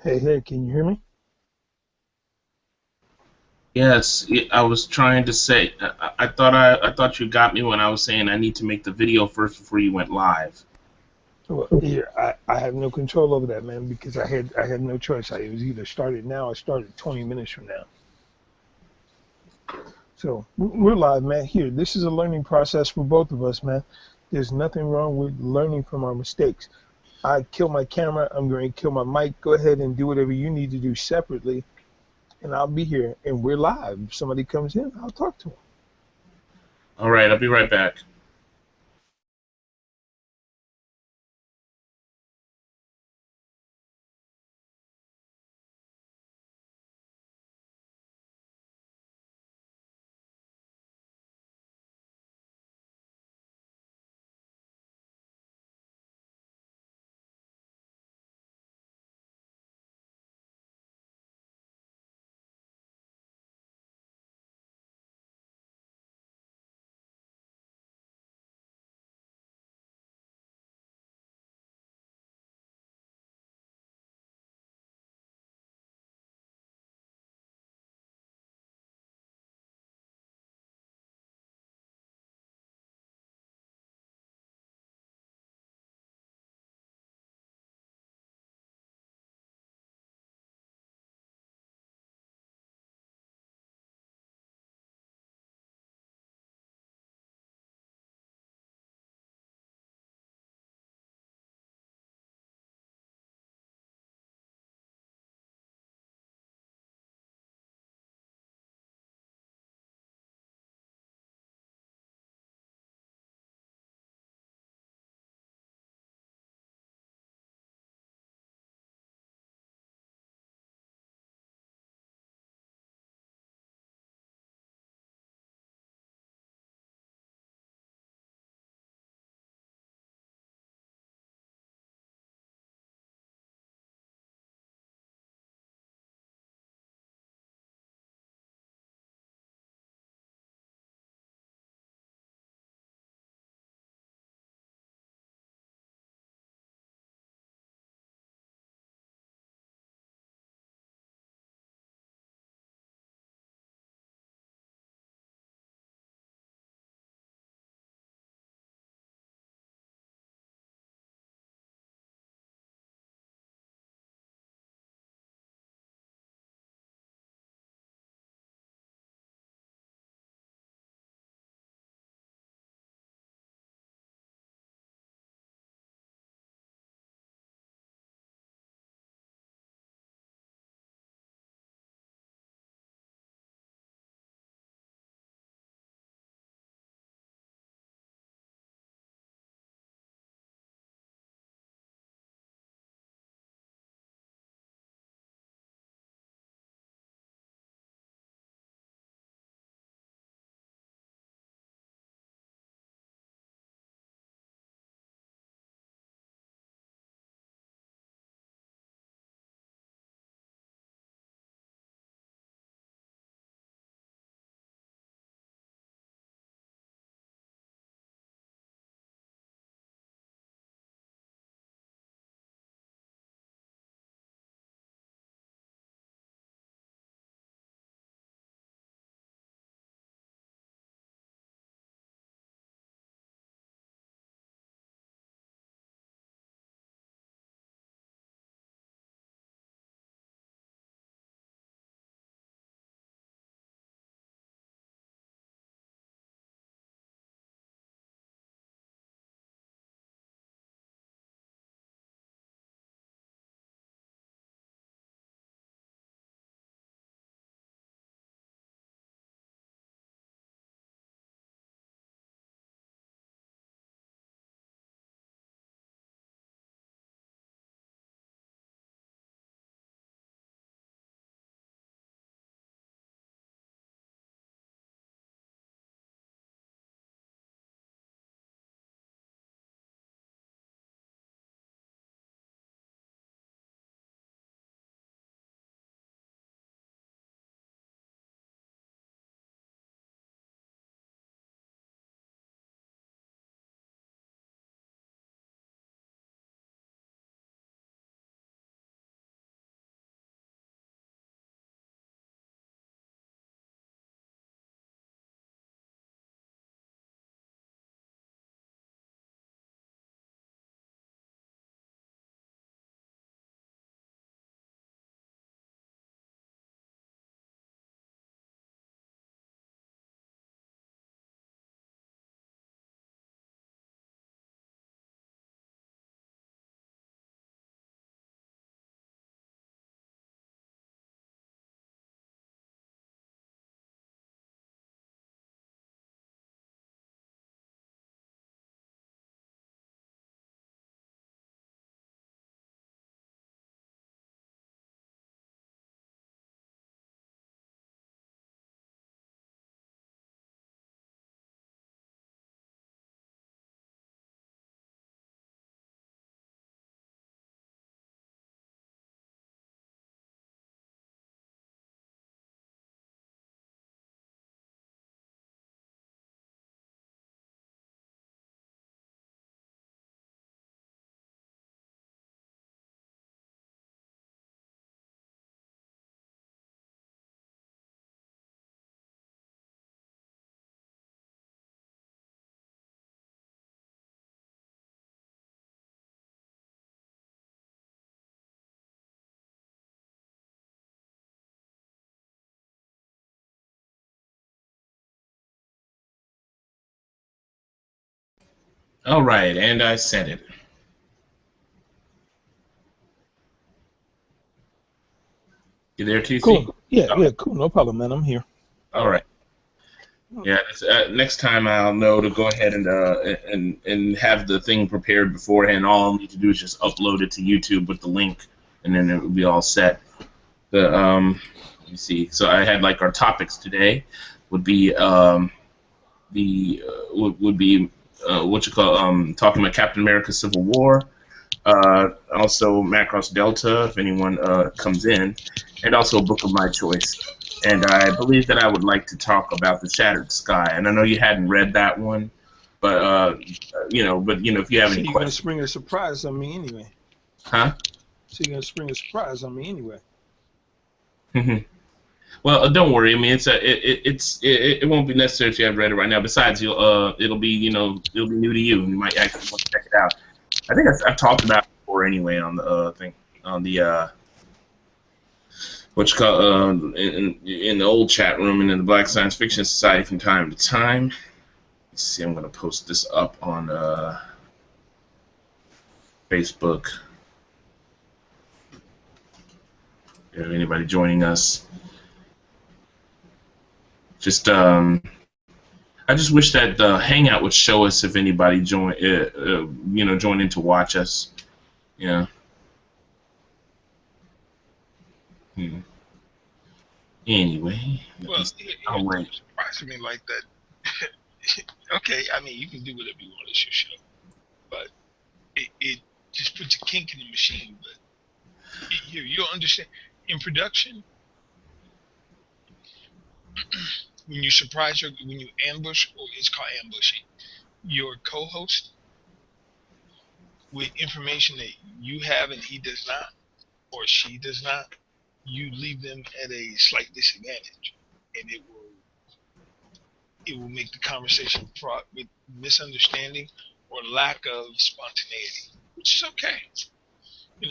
Hey, hey, can you hear me? Yes, I was trying to say. I thought you got me when I was saying I need to make the video first before you went live. Well, here, I have no control over that, man, because I had no choice. I was either started now or started 20 minutes from now. So we're live, man. Here, this is a learning process for both of us, man. There's nothing wrong with learning from our mistakes. I kill my camera. I'm going to kill my mic. Go ahead and do whatever you need to do separately, and I'll be here. And we're live. If somebody comes in, I'll talk to them. All right, I'll be right back. All right, and I sent it. You there, TC? Cool. Yeah, Oh, yeah, cool. No problem, man. I'm here. all right. Yeah. Next time I'll know to go ahead and have the thing prepared beforehand. All I'll need to do is just upload it to YouTube with the link, and then it will be all set. The Let me see. So I had like our topics today would be would be what you call talking about Captain America: Civil War. Also Macross Delta, if anyone comes in, and also a book of my choice. And I believe that I would like to talk about the Shattered Sky. And I know you hadn't read that one, but if you have So any you're gonna questions, spring a surprise on me anyway. huh? So you're gonna spring a surprise on me anyway. Well, don't worry. I mean, it won't be necessary if you haven't read it right now. Besides, it'll be it'll be new to you, and you might actually want to check it out. I think I've talked about it before anyway on the thing on the what you call in the old chat room and in the Black Science Fiction Society from time to time. Let's see, I'm gonna post this up on Facebook. If anybody joining us, just I just wish that the Hangout would show us if anybody join in to watch us. Yeah. Hmm. Anyway, let me Well, see. I'll wait. don't surprise me like that. Okay, I mean, you can do whatever you want. It's your show, but it just puts a kink in the machine. But you'll understand in production when you surprise when you ambush, or it's called ambushing your co-host with information that you have and he does not, or she does not. You leave them at a slight disadvantage, and it will make the conversation fraught with misunderstanding or lack of spontaneity, which is okay. You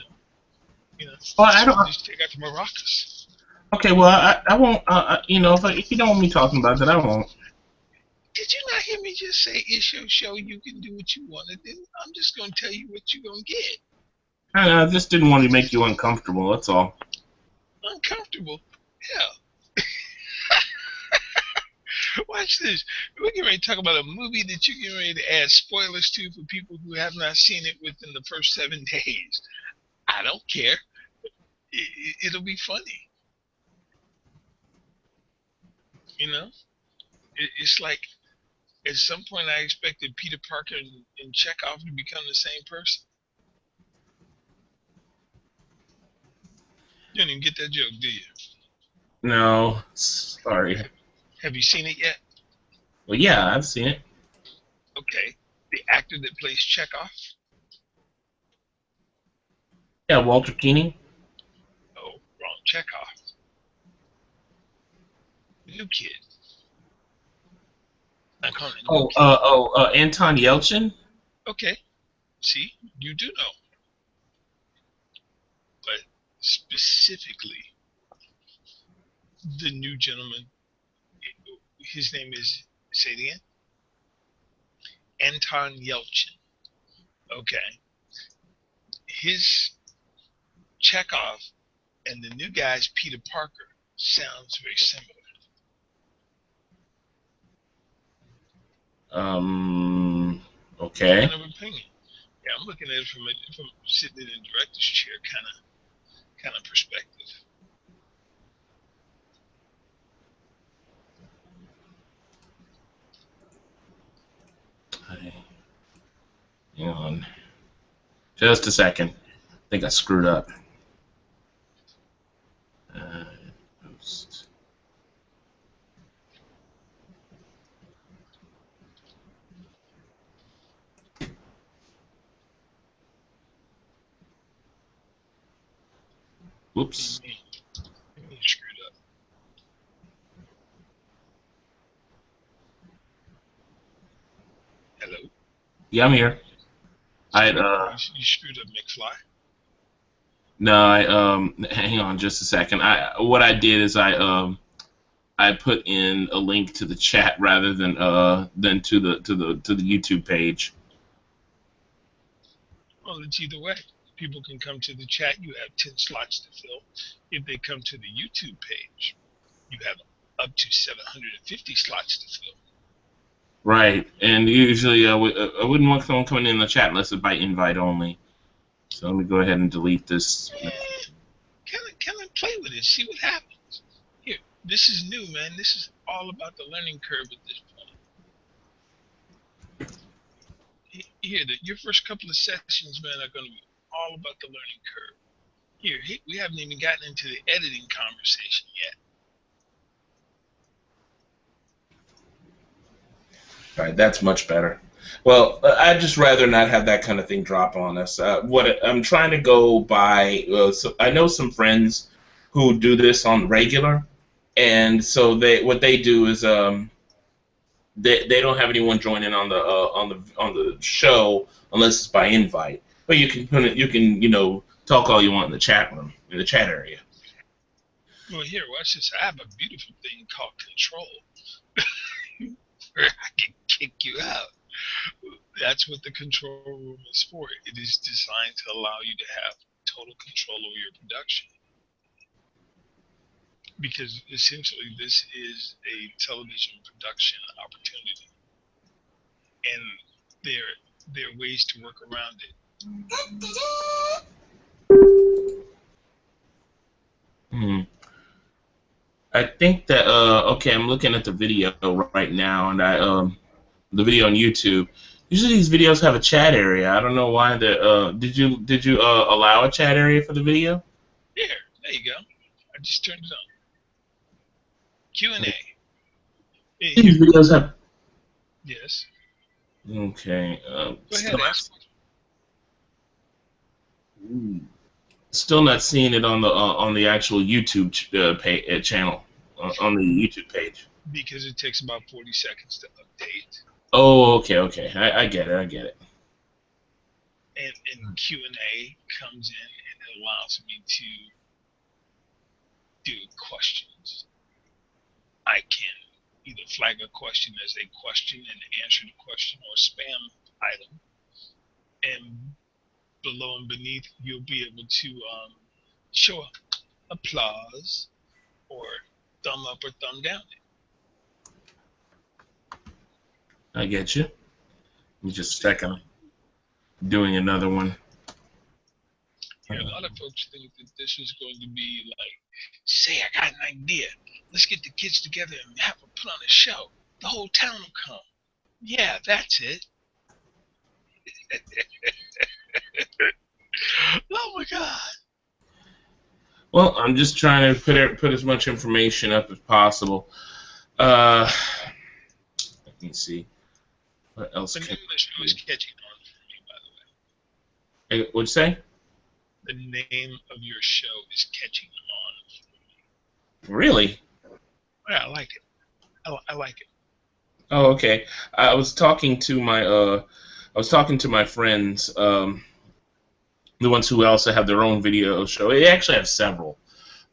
know, Well, I that's don't. why they take out the maracas. Okay, well, I won't. If you don't want me talking about that, I won't. Did you not hear me just say it's your show? You can do what you want to do. I'm just gonna tell you what you're gonna get. I just didn't want to make you uncomfortable. That's all. Uncomfortable. Hell, watch this. We're getting ready to talk about a movie that you're getting ready to add spoilers to for people who have not seen it within the first 7 days. I don't care. It'll be funny. You know, it's like at some point I expected Peter Parker and Chekhov to become the same person. You didn't even get that joke, do you? No, sorry. Have you seen it yet? Well, yeah, I've seen it. Okay. The actor that plays Chekhov? Yeah, Walter Keating. Oh, wrong. Chekhov. New kid. I'm calling it new kid. Anton Yelchin. Okay. See, you do know. But specifically, the new gentleman, his name is, say it again, Anton Yelchin. Okay. His Chekhov and the new guy's Peter Parker sounds very similar. Okay. Kind of opinion. Yeah, I'm looking at it from sitting in the director's chair kind of perspective. Hang on. Just a second. I think I screwed up. Uh, Post. Whoops. What do you mean screwed up? Hello? Yeah, I'm here. I You screwed up, McFly. No, hang on just a second. What I did is I put in a link to the chat rather than to the YouTube page. Well, it's either way. People can come to the chat. You have 10 slots to fill. If they come to the YouTube page, you have up to 750 slots to fill. Right, and usually I wouldn't want someone coming in the chat unless it's by invite only. So let me go ahead and delete this. Kind of play with it, see what happens. Here, this is new, man. This is all about the learning curve at this point. Here, your first couple of sessions, man, are going to be all about the learning curve. Here, we haven't even gotten into the editing conversation yet. All right, that's much better. Well, I'd just rather not have that kind of thing drop on us. What I'm trying to go by, so I know some friends who do this on regular, and so what they do is they don't have anyone joining on the show unless it's by invite. But you can talk all you want in the chat room, in the chat area. Well, here, watch this. I have a beautiful thing called control, where I can kick you out. That's what the control room is for. It is designed to allow you to have total control over your production. Because essentially, this is a television production opportunity, and there are ways to work around it. I think that okay, I'm looking at the video right now, and the video on YouTube. Usually these videos have a chat area. I don't know why. Did you allow a chat area for the video? There you go. I just turned it on. Q&A. These videos have. Yes. Okay. Go ahead, ask. Still not seeing it on the actual YouTube channel on the YouTube page. Because it takes about 40 seconds to update. Oh, okay. I get it. And Q&A comes in and it allows me to do questions. I can either flag a question as a question and answer the question, or spam item. And below and beneath, you'll be able to show applause or thumb up or thumb down. I get you. Let me just check on doing another one. A lot of folks think that this is going to be like, say, I got an idea. Let's get the kids together and have them put on a show. The whole town will come. Yeah, that's it. Oh my God. Well, I'm just trying to put as much information up as possible. Let me see. What else? The name of the show is catching on for me, by the way. What'd you say? The name of your show is catching on for me. Really? Yeah, I like it. I like it. Oh, okay. I was talking to my friends, the ones who also have their own video show. They actually have several.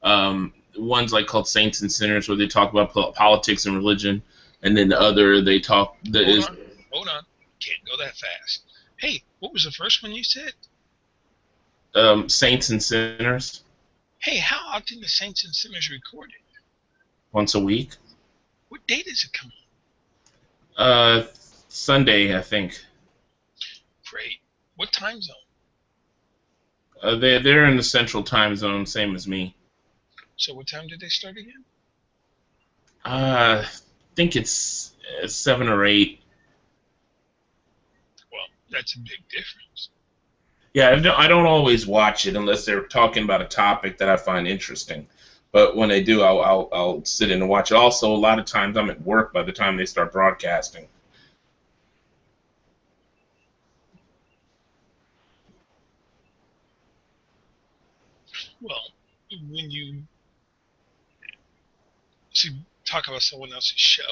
One's like called Saints and Sinners, where they talk about politics and religion, and then the other they talk. Hold on. Can't go that fast. Hey, what was the first one you said? Saints and Sinners. Hey, how often is Saints and Sinners recorded? Once a week. What day does it come on? Sunday, I think. Great. What time zone? They're in the Central Time Zone, same as me. So what time did they start again? I think it's 7 or 8. Well, that's a big difference. Yeah, I don't always watch it unless they're talking about a topic that I find interesting. But when they do, I'll sit in and watch it. Also, a lot of times I'm at work by the time they start broadcasting. Well, when you talk about someone else's show,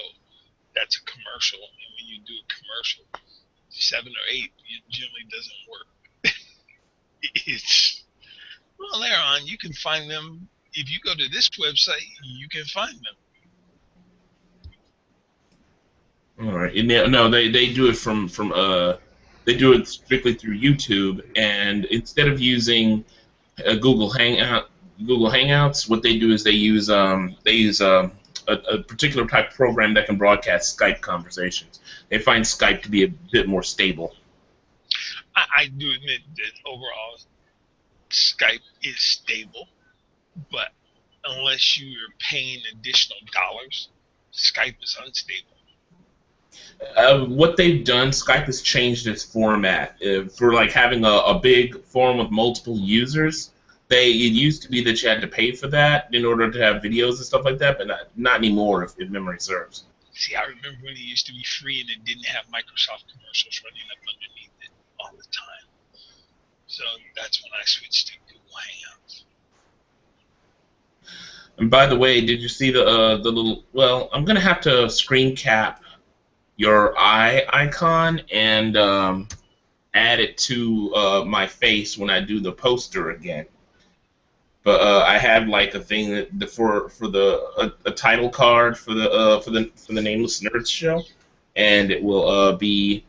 that's a commercial. And when you do a commercial, 7 or 8, it generally doesn't work. Well, later on, you can find them. If you go to this website, you can find them. All right. No, they do it from They do it strictly through YouTube, and instead of using Google Hangouts, what they do is they use a particular type of program that can broadcast Skype conversations. They find Skype to be a bit more stable. I do admit that overall Skype is stable, but unless you're paying additional dollars, Skype is unstable. What they've done, Skype has changed its format for like having a big forum with multiple users. It used to be that you had to pay for that in order to have videos and stuff like that, but not anymore, if memory serves. See, I remember when it used to be free and it didn't have Microsoft commercials running up underneath it all the time. So that's when I switched to Google Hangouts. And by the way, did you see the little? Well, I'm gonna have to screen cap your eye icon and add it to my face when I do the poster again. But I have like a thing that for a title card for the Nameless Nerds show, and it will be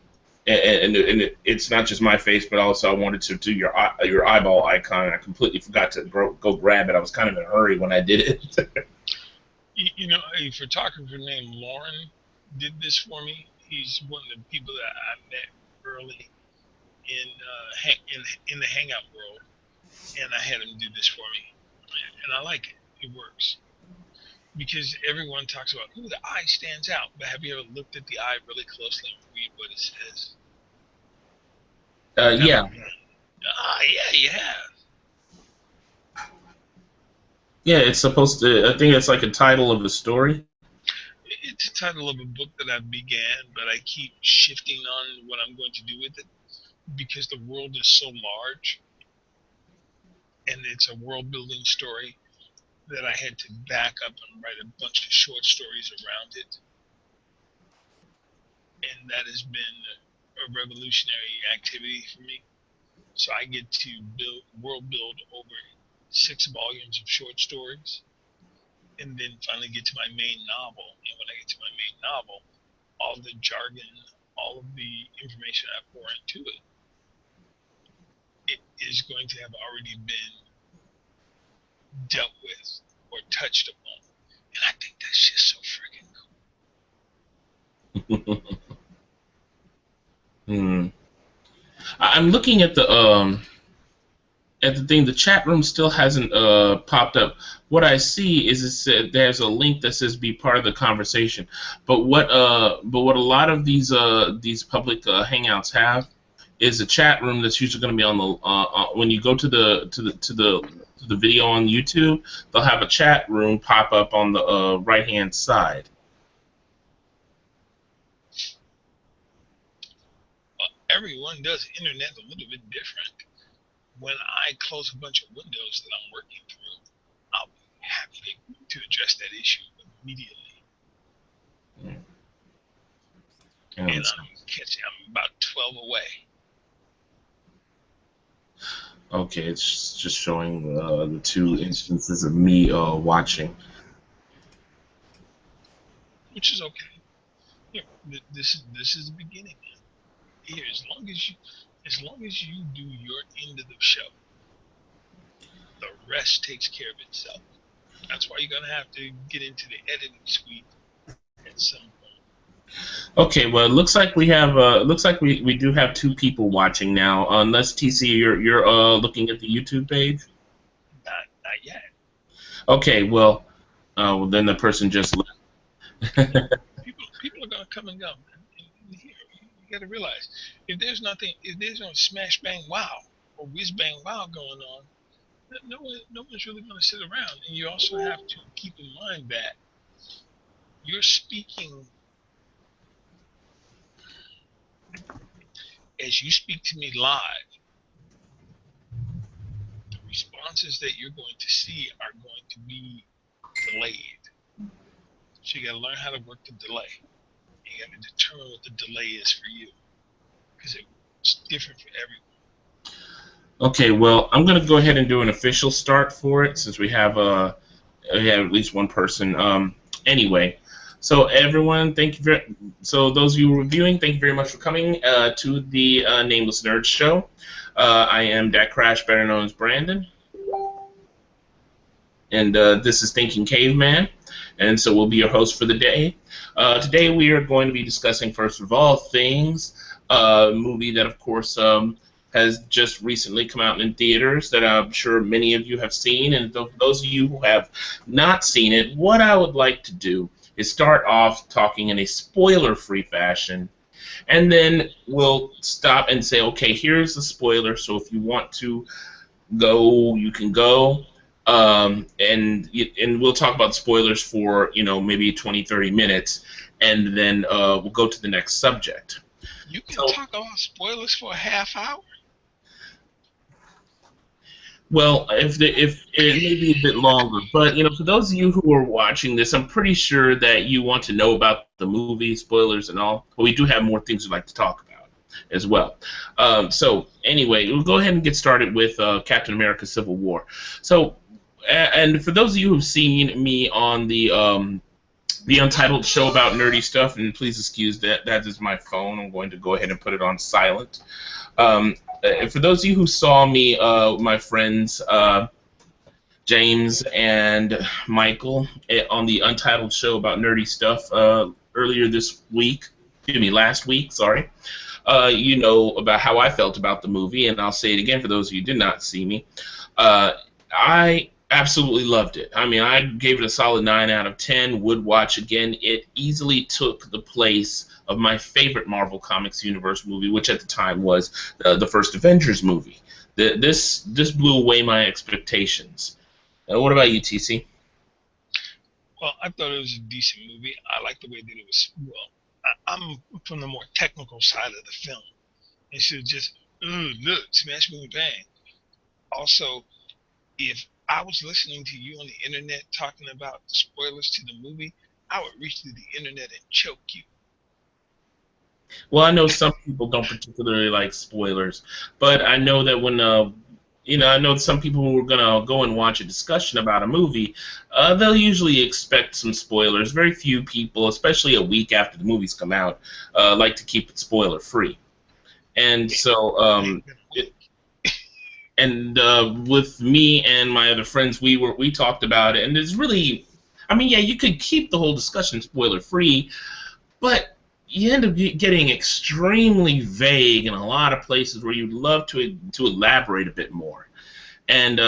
and it's not just my face, but also I wanted to do your eyeball icon. I completely forgot to go grab it. I was kind of in a hurry when I did it. You know, a photographer named Lauren did this for me. He's one of the people that I met early in the Hangout world, and I had him do this for me, and I like it. It works because everyone talks about, ooh, the eye stands out, but have you ever looked at the eye really closely and read what it says? Yeah. Yeah, you have. Yeah, it's supposed to. I think it's like a title of a story. It's the title of a book that I began, but I keep shifting on what I'm going to do with it because the world is so large, and it's a world-building story that I had to back up and write a bunch of short stories around it, and that has been a revolutionary activity for me. So I get to world build over 6 volumes of short stories, and then finally get to my main novel. And when I get to my main novel, all the jargon, all of the information I pour into it, it is going to have already been dealt with or touched upon. And I think that's just so freaking cool. I'm looking at the thing. The chat room still hasn't popped up. What I see is there's a link that says "Be part of the conversation." But what a lot of these public hangouts have is a chat room that's usually going to be on the when you go to the video on YouTube. They'll have a chat room pop up on the right hand side. Everyone does internet a little bit different. When I close a bunch of windows that I'm working through, I'll be happy to address that issue immediately. And I'm about 12 away. Okay, it's just showing the 2 instances of me watching. Which is okay. Here, this is the beginning. Here, as long as you do your end of the show, the rest takes care of itself. That's why you're gonna have to get into the editing suite at some point. Okay, well, it looks like we have we do have 2 people watching now. Unless TC, you're looking at the YouTube page. Not yet. Okay, well, then the person just left. people are gonna come and go. Here, you got to realize if there's no smash bang wow or whiz bang wow going on, no one's really going to sit around. And you also have to keep in mind that you're speaking as you speak to me live. The responses that you're going to see are going to be delayed. So you got to learn how to work the delay. You got to determine what the delay is for you, because it's different for everyone. Okay, well, I'm going to go ahead and do an official start for it since we have at least one person. Anyway, So everyone, thank you very. So those of you reviewing, thank you very much for coming to the Nameless Nerds show. I am Dak Crash, better known as Brandon, and this is Thinking Caveman, and so we'll be your host for the day. Today we are going to be discussing, first of all things, a movie that, of course, has just recently come out in theaters that I'm sure many of you have seen, and those of you who have not seen it, what I would like to do is start off talking in a spoiler-free fashion, and then we'll stop and say, okay, here's the spoiler, so if you want to go, you can go. And we'll talk about spoilers for maybe 20, 30 minutes, and then we'll go to the next subject. You can So, talk about spoilers for a half hour. well, if it may be a bit longer, but for those of you who are watching this, I'm pretty sure that you want to know about the movie, spoilers and all. But we do have more things we'd like to talk about as well. So anyway, we'll go ahead and get started with Captain America: Civil War. So, and for those of you who've seen me on the Untitled show about nerdy stuff, and please excuse that is my phone. I'm going to go ahead and put it on silent. For those of you who saw me, my friends James and Michael on the Untitled show about nerdy stuff earlier this week, excuse me, last week, sorry, you know about how I felt about the movie, and I'll say it again for those of you who did not see me. I absolutely loved it. I mean, I gave it a solid 9 out of 10, would watch again. It easily took the place of my favorite Marvel Comics universe movie, which at the time was the first Avengers movie. This blew away my expectations. What about you, TC? Well, I thought it was a decent movie. I like the way that it was. Well, I'm from the more technical side of the film. Instead of just, ooh, look, smash, boom, bang. Also, if I was listening to you on the internet talking about the spoilers to the movie, I would reach through the internet and choke you. Well, I know some people don't particularly like spoilers, but I know that when I know some people who are gonna go and watch a discussion about a movie, they'll usually expect some spoilers. Very few people, especially a week after the movies come out, like to keep it spoiler free. And so, with me and my other friends, we talked about it, and it's really, I mean, yeah, you could keep the whole discussion spoiler free, but you end up getting extremely vague in a lot of places where you'd love to elaborate a bit more. And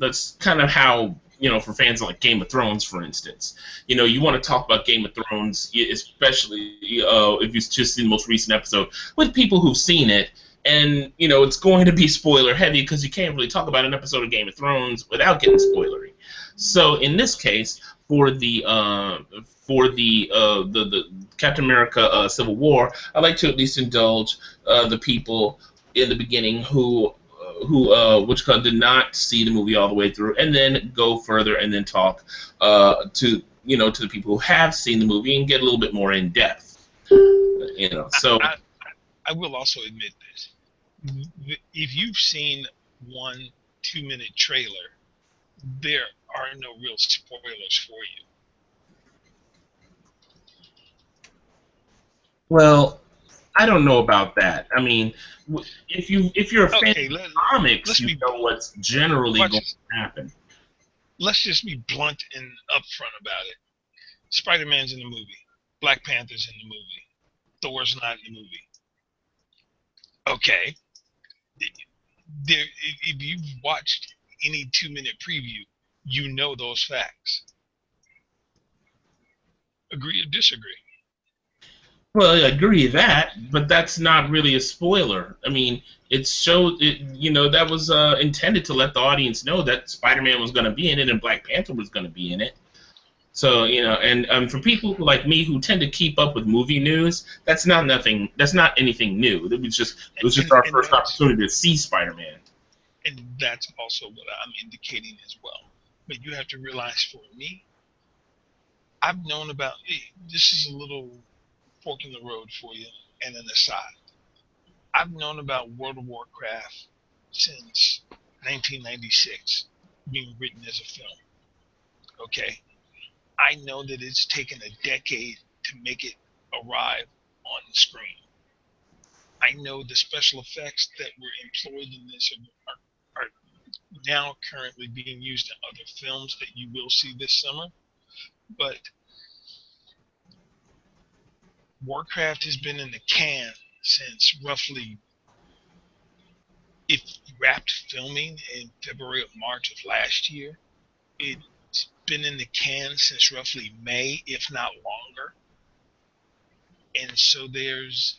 that's kind of how, for fans like Game of Thrones, for instance, you want to talk about Game of Thrones, especially if you've just seen the most recent episode, with people who've seen it. And it's going to be spoiler heavy because you can't really talk about an episode of Game of Thrones without getting spoilery. So in this case, for the Captain America Civil War, I like to at least indulge the people in the beginning who did not see the movie all the way through, and then go further and then talk to the people who have seen the movie and get a little bit more in depth. So I will also admit this: if you've seen 1 2-minute trailer, there are no real spoilers for you. well, I don't know about that. I mean, if you're a fan Okay, of comics, you know blunt. what's generally going to happen. Let's just be blunt and upfront about it. Spider-Man's in the movie. Black Panther's in the movie. Thor's not in the movie. Okay. If you've watched any 2-minute preview, you know those facts. Agree or disagree? Well, I agree with that, but that's not really a spoiler. I mean, that was intended to let the audience know that Spider-Man was going to be in it and Black Panther was going to be in it. So, and for people like me who tend to keep up with movie news, that's not anything new. It was just our first opportunity to see Spider-Man. And that's also what I'm indicating as well. But you have to realize, for me, I've known about this is a little fork in the road for you and an aside. I've known about World of Warcraft since 1996, being written as a film. Okay, I know that it's taken a decade to make it arrive on the screen. I know the special effects that were employed in this are now currently being used in other films that you will see this summer. But Warcraft has been in the can since roughly, it wrapped filming in February or March of last year. It's been in the can since roughly May, if not longer. And so there's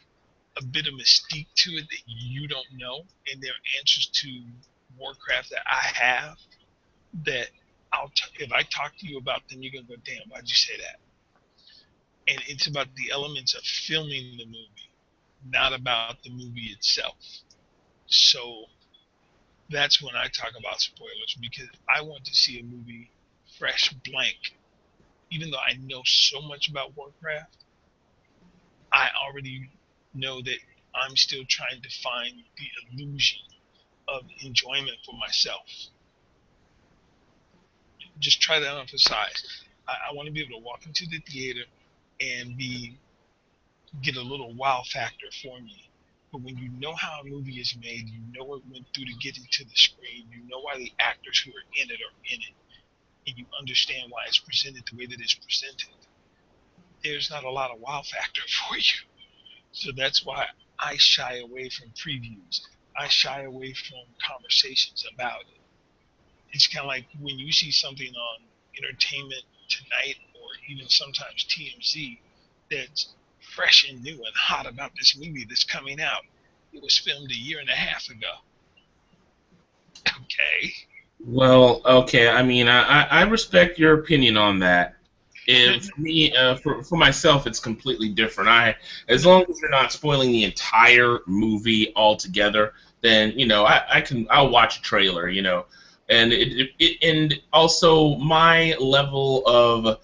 a bit of mystique to it that you don't know, and there are answers to Warcraft that I have that if I talk to you about them, you're gonna go, "Damn, why'd you say that?" And it's about the elements of filming the movie, not about the movie itself. So that's when I talk about spoilers, because I want to see a movie fresh, blank. Even though I know so much about Warcraft, I already know that I'm still trying to find the illusion of enjoyment for myself. Just try that on for size. I want to be able to walk into the theater and get a little wow factor for me. But when you know how a movie is made, you know what went through to get it to the screen, you know why the actors who are in it, and you understand why it's presented the way that it's presented, there's not a lot of wow factor for you. So that's why I shy away from previews. I shy away from conversations about it. It's kind of like when you see something on Entertainment Tonight or even sometimes TMZ that's fresh and new and hot about this movie that's coming out. It was filmed a year and a half ago. Okay. Well, okay. I mean, I respect your opinion on that. No, If for me, for myself, it's completely different. As long as you're not spoiling the entire movie altogether, then I'll watch a trailer, and and also my level of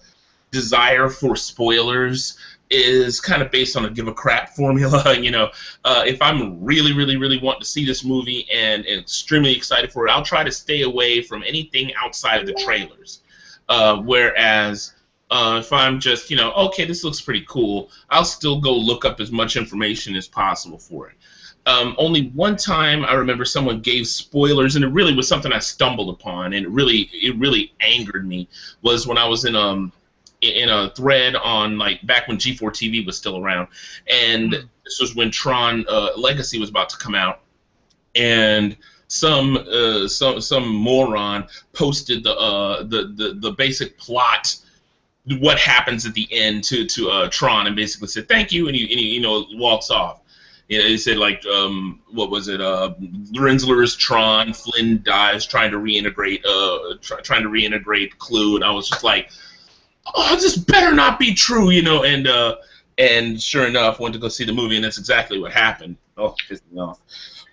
desire for spoilers is kind of based on a give a crap formula. If I'm really, really, really wanting to see this movie and extremely excited for it, I'll try to stay away from anything outside of the trailers. Whereas if I'm just, okay, this looks pretty cool, I'll still go look up as much information as possible for it. Only one time I remember someone gave spoilers, and it really was something I stumbled upon, and it really angered me. Was when I was in a thread on, like, back when G4 TV was still around, and this was when Tron Legacy was about to come out, and some moron posted the basic plot, what happens at the end to Tron, and basically said thank you, and he walks off. He said, like, what was it? Rensler's Tron, Flynn dies trying to reintegrate Clue, and I was just like, oh, this better not be true, and sure enough, went to go see the movie, and that's exactly what happened. Oh, pissed me off.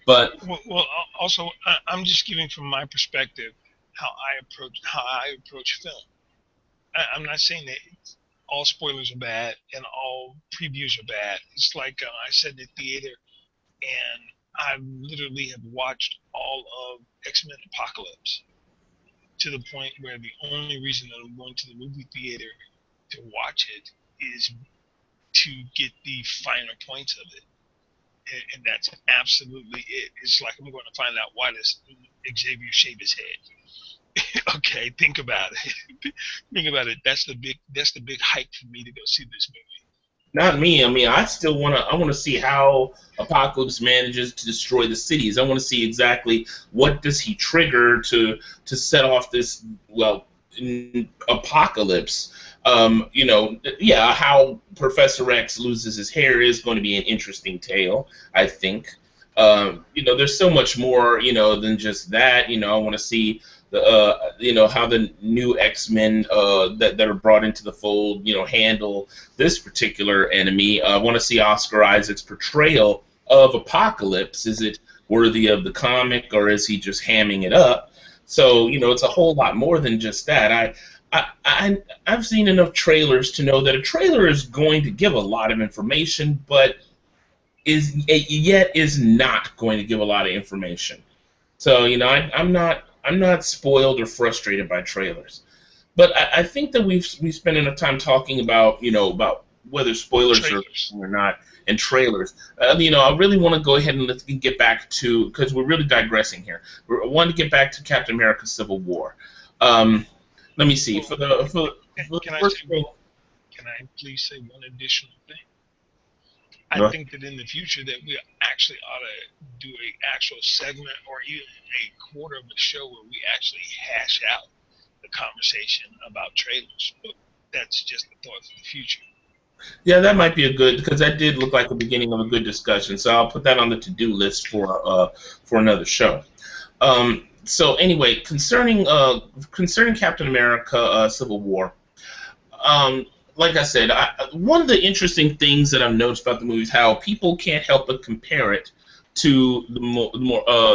But well, also, I'm just giving from my perspective how I approach film. I'm not saying that all spoilers are bad and all previews are bad. It's like I said in the theater, and I literally have watched all of X-Men Apocalypse to the point where the only reason that I'm going to the movie theater to watch it is to get the finer points of it. And that's absolutely it. It's like I'm going to find out why does Xavier shave his head. Okay, think about it. Think about it. That's the big hype for me to go see this movie. not me. I mean, I want to see how Apocalypse manages to destroy the cities. I want to see exactly what does he trigger to set off this, well, apocalypse. How Professor X loses his hair is going to be an interesting tale, I think. There's so much more, than just that. I want to see how the new X-Men that are brought into the fold, handle this particular enemy. I want to see Oscar Isaac's portrayal of Apocalypse. Is it worthy of the comic, or is he just hamming it up? So, it's a whole lot more than just that. I've seen enough trailers to know that a trailer is going to give a lot of information, but is not going to give a lot of information. So, I'm not spoiled or frustrated by trailers. But I think that we spent enough time talking about about whether spoilers are Trailers. or not and trailers. I really want to go ahead and let's get back to because we're really digressing here. I want to get back to Captain America: Civil War. Um, Let me see Well, for the can I first say? thing. Can I please say one additional thing? I No. think that in the future that we actually ought to do a actual segment or even a quarter of a show where we actually hash out the conversation about trailers. But that's just the thought for the future. Yeah, that might be a good because that did look like the beginning of a good discussion. So I'll put that on the to-do list for another show. So anyway, concerning Captain America: Civil War, um, like I said, one of the interesting things that I've noticed about the movie is how people can't help but compare it to the more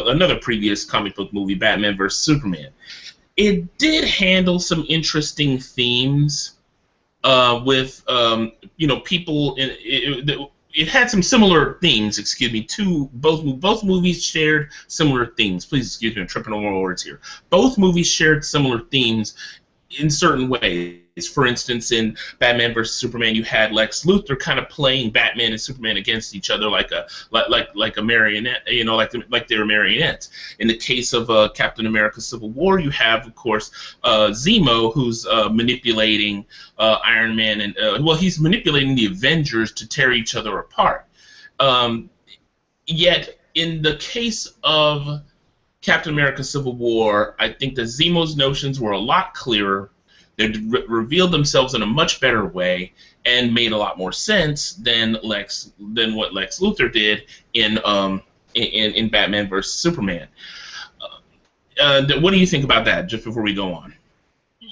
another previous comic book movie, Batman vs Superman. It did handle some interesting themes with people it had some similar themes. Excuse me. Both movies shared similar themes. Please excuse me. I'm tripping over words here. Both movies shared similar themes in certain ways. For instance, in Batman vs Superman, you had Lex Luthor kind of playing Batman and Superman against each other like a marionette, like they were marionettes. In the case of Captain America: Civil War, you have, of course, Zemo, who's manipulating Iron Man, and he's manipulating the Avengers to tear each other apart. Um, Yet, in the case of Captain America: Civil War, I think that Zemo's notions were a lot clearer. They revealed themselves in a much better way and made a lot more sense than what Lex Luthor did in Batman vs Superman. What do you think about that? Just before we go on.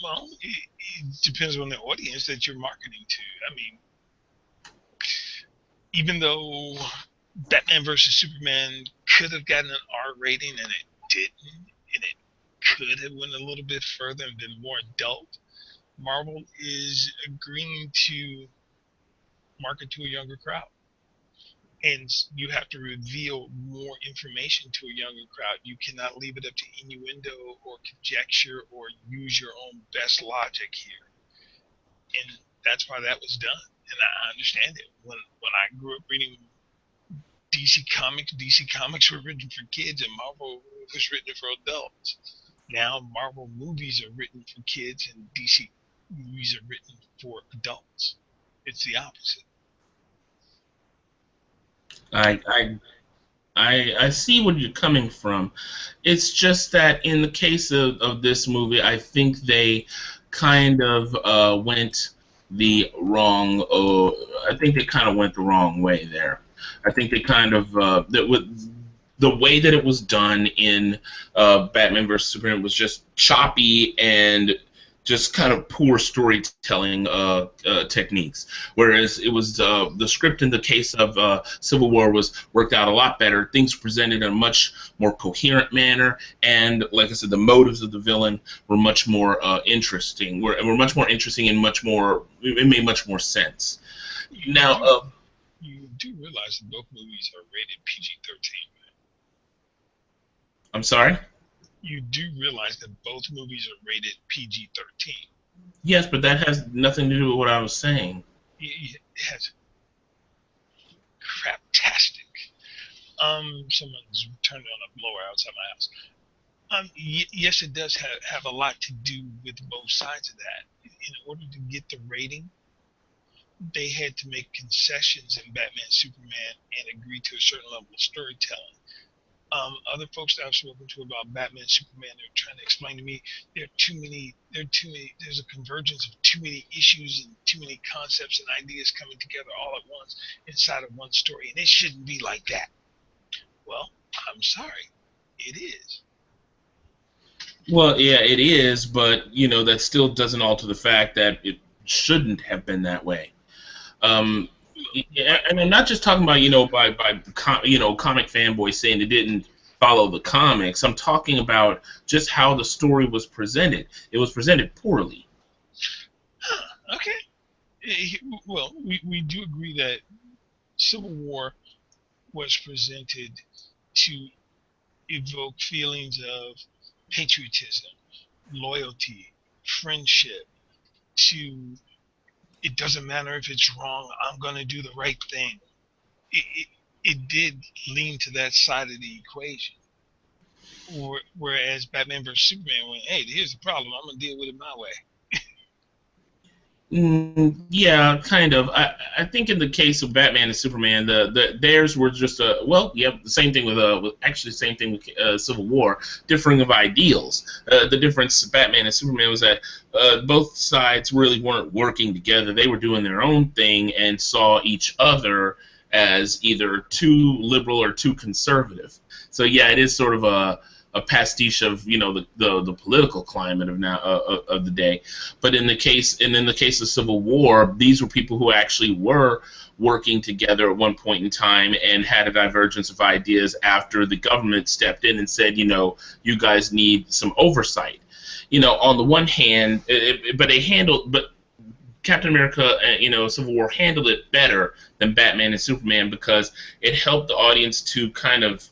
Well, it depends on the audience that you're marketing to. I mean, even though Batman versus Superman could have gotten an R rating and it didn't, and it could have went a little bit further and been more adult, Marvel is agreeing to market to a younger crowd. And you have to reveal more information to a younger crowd. You cannot leave it up to innuendo or conjecture or use your own best logic here. And that's why that was done. And I understand it. When I grew up reading DC Comics were written for kids, and Marvel was written for adults. Now Marvel movies are written for kids, and DC movies are written for adults. It's the opposite. I, I I see where you're coming from. It's just that in the case of this movie, I think they kind of went the wrong. I think they kind of went the wrong way there. I think they kind of the way that it was done in Batman vs Superman was just choppy and just kind of poor storytelling techniques. Whereas it was the script in the case of Civil War was worked out a lot better. Things were presented in a much more coherent manner, and like I said, the motives of the villain were much more interesting. Were much more interesting and much more. It made much more sense. You Now, do you do realize that both movies are rated PG-13. I'm sorry. You do realize that both movies are rated PG-13. Yes, but that has nothing to do with what I was saying. It has craptastic. Someone's turned on a blower outside my house. Yes, it does have a lot to do with both sides of that. In order to get the rating, they had to make concessions in Batman Superman and agree to a certain level of storytelling. Other folks that I've spoken to about Batman Superman, they're trying to explain to me there's a convergence of too many issues and too many concepts and ideas coming together all at once inside of one story, and it shouldn't be like that. Well, I'm sorry, it is. Well, yeah, it is, but that still doesn't alter the fact that it shouldn't have been that way. Um, and I'm not just talking about comic fanboys saying it didn't follow the comics. I'm talking about just how the story was presented. It was presented poorly. Huh, okay. Well, we do agree that Civil War was presented to evoke feelings of patriotism, loyalty, friendship to, it doesn't matter if it's wrong, I'm going to do the right thing. It did lean to that side of the equation. Whereas Batman vs Superman went, hey, here's the problem, I'm going to deal with it my way. Yeah, kind of. I think in the case of Batman and Superman, theirs were just the same thing with actually the same thing with Civil War, differing of ideals. The difference of Batman and Superman was that both sides really weren't working together. They were doing their own thing and saw each other as either too liberal or too conservative. So yeah, it is sort of a pastiche of the political climate of now of the day. But in the case of Civil War, these were people who actually were working together at one point in time and had a divergence of ideas after the government stepped in and said, you guys need some oversight. On the one hand, but Captain America, Civil War handled it better than Batman and Superman because it helped the audience to kind of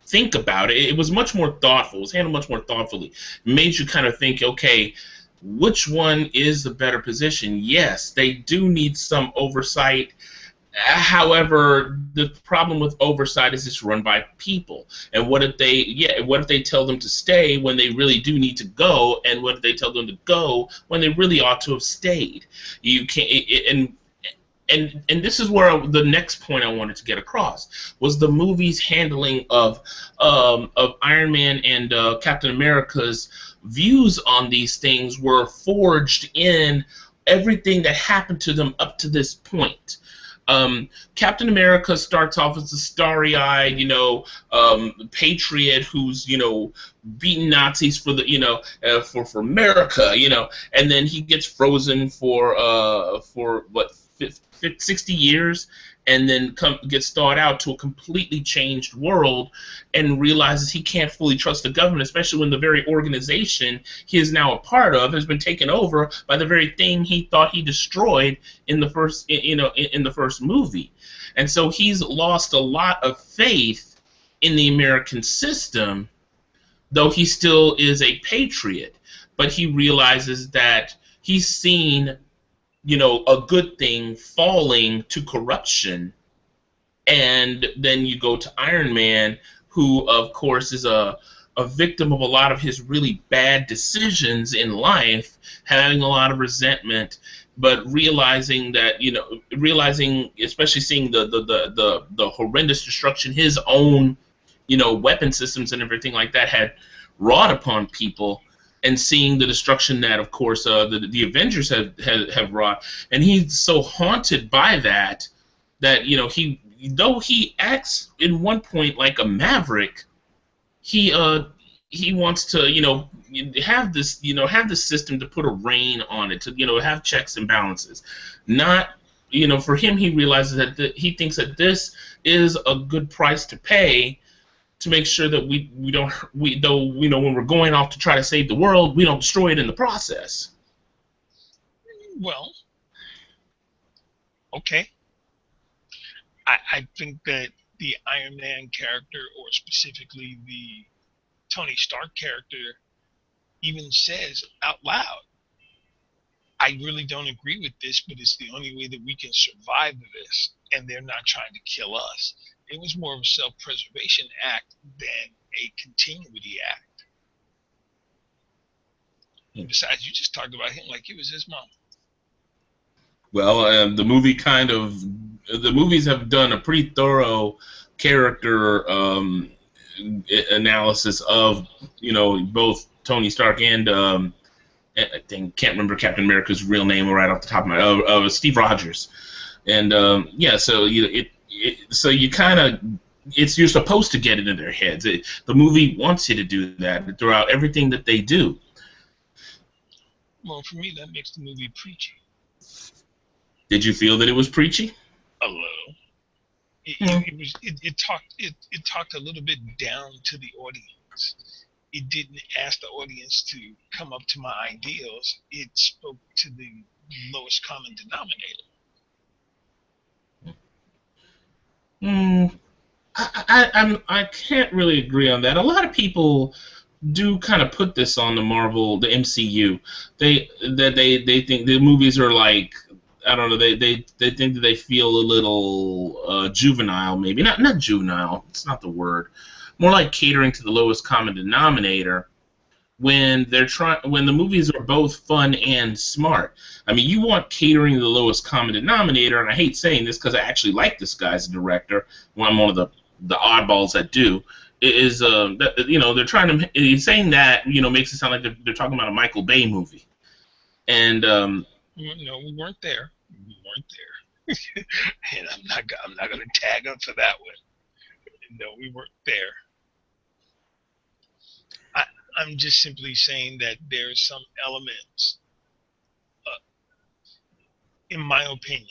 think about it. It was much more thoughtful. It was handled much more thoughtfully. It made you kind of think, okay, which one is the better position? Yes, they do need some oversight. However, the problem with oversight is it's run by people. And what if they tell them to stay when they really do need to go? And what if they tell them to go when they really ought to have stayed? You can't. And this is where the next point I wanted to get across was the movie's handling of Iron Man and Captain America's views on these things were forged in everything that happened to them up to this point. Captain America starts off as a starry-eyed, patriot who's, beating Nazis for the, for America, and then he gets frozen for what, 60 years, and then gets thawed out to a completely changed world and realizes he can't fully trust the government, especially when the very organization he is now a part of has been taken over by the very thing he thought he destroyed in the first, in the first movie. And so he's lost a lot of faith in the American system, though he still is a patriot. But he realizes that he's seen a good thing falling to corruption. And then you go to Iron Man, who, of course, is a victim of a lot of his really bad decisions in life, having a lot of resentment, but realizing that, especially seeing the horrendous destruction his own, weapon systems and everything like that had wrought upon people, and seeing the destruction that, of course, the Avengers have wrought, and he's so haunted by that though he acts in one point like a maverick, he wants to have this system to put a rein on it, to have checks and balances. Not for him, he realizes that he thinks that this is a good price to pay, to make sure that when we're going off to try to save the world, we don't destroy it in the process. Well, okay. I think that the Iron Man character, or specifically the Tony Stark character, even says out loud, I really don't agree with this, but it's the only way that we can survive this, and they're not trying to kill us. It was more of a self-preservation act than a continuity act. And besides, you just talked about him like he was his mom. Well, the movies have done a pretty thorough character analysis of both Tony Stark and I can't remember Captain America's real name right off the top of my Steve Rogers, and so you kind of, you're supposed to get it in their heads. The movie wants you to do that throughout everything that they do. Well, for me, that makes the movie preachy. Did you feel that it was preachy? A little. It talked a little bit down to the audience. It didn't ask the audience to come up to my ideals. It spoke to the lowest common denominator. I can't really agree on that. A lot of people do kind of put this on the MCU. They think the movies are like, I don't know, they think that they feel a little juvenile, maybe not juvenile. It's not the word. More like catering to the lowest common denominator when when the movies are both fun and smart. I mean, you want catering to the lowest common denominator, and I hate saying this because I actually like this guy as a director. Well, I'm one of the oddballs that do. Is that, you know, they're trying to saying that, you know, makes it sound like they're talking about a Michael Bay movie, and No, we weren't there. We weren't there, and I'm not gonna tag up for that one. No, we weren't there. I'm just simply saying that there's some elements, uh, in my opinion,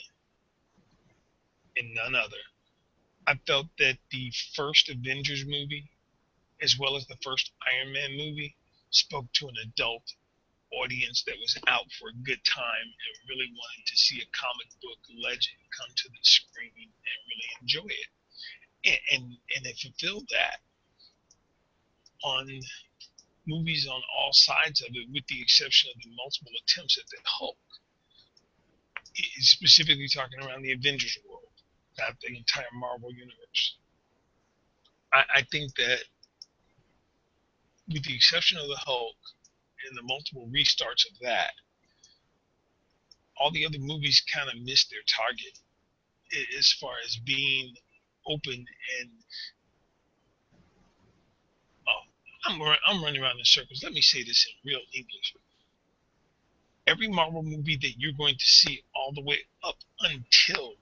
and none other. I felt that the first Avengers movie, as well as the first Iron Man movie, spoke to an adult audience that was out for a good time and really wanted to see a comic book legend come to the screen and really enjoy it. And it fulfilled that on movies on all sides of it, with the exception of the multiple attempts at the Hulk. Specifically talking around the Avengers world, not the entire Marvel universe. I think that, with the exception of the Hulk and the multiple restarts of that, all the other movies kind of missed their target as far as being open and. Oh, I'm running around in circles. Let me say this in real English. Every Marvel movie that you're going to see all the way up until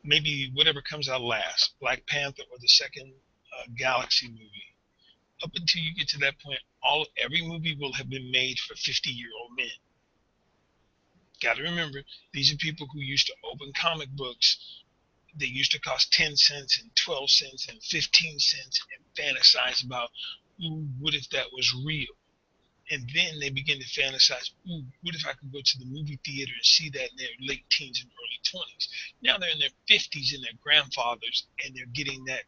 maybe whatever comes out last, Black Panther or the second Galaxy movie, up until you get to that point, every movie will have been made for 50-year-old men. Got to remember, these are people who used to open comic books. They used to cost 10 cents and 12 cents and 15 cents and fantasize about, ooh, what if that was real? And then they begin to fantasize, ooh, what if I could go to the movie theater and see that in their late teens and early 20s? Now they're in their 50s and their grandfathers, and they're getting that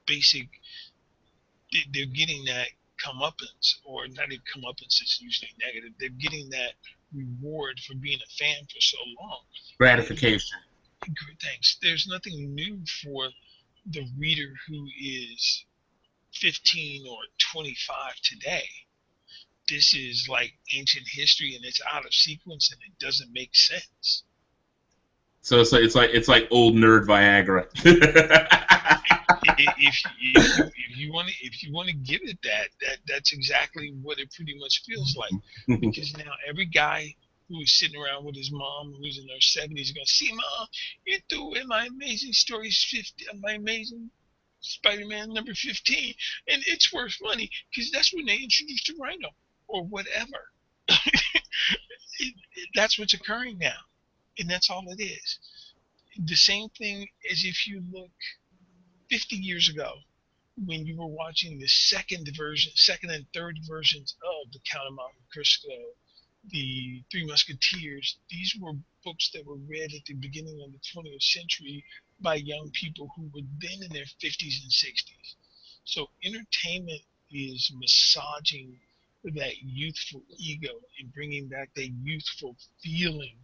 basic, they're getting that comeuppance, or not even comeuppance, it's usually negative. They're getting that reward for being a fan for so long. gratification. Great, thanks. There's nothing new for the reader who is 15 or 25 today. This is like ancient history, and it's out of sequence, and it doesn't make sense. So it's like old nerd Viagra. If you want to give it that's exactly what it pretty much feels like. Because now every guy who is sitting around with his mom, who's in her 70s, going, see, Mom, you're through with my Amazing Stories 50, my Amazing Spider-Man number 15, and it's worth money because that's when they introduced the Rhino or whatever. That's what's occurring now, and that's all it is. The same thing as if you look 50 years ago when you were watching the second and third versions of the Count of Monte Cristo, the Three Musketeers. These were books that were read at the beginning of the 20th century by young people who were then in their 50s and 60s. So entertainment is massaging that youthful ego and bringing back that youthful feeling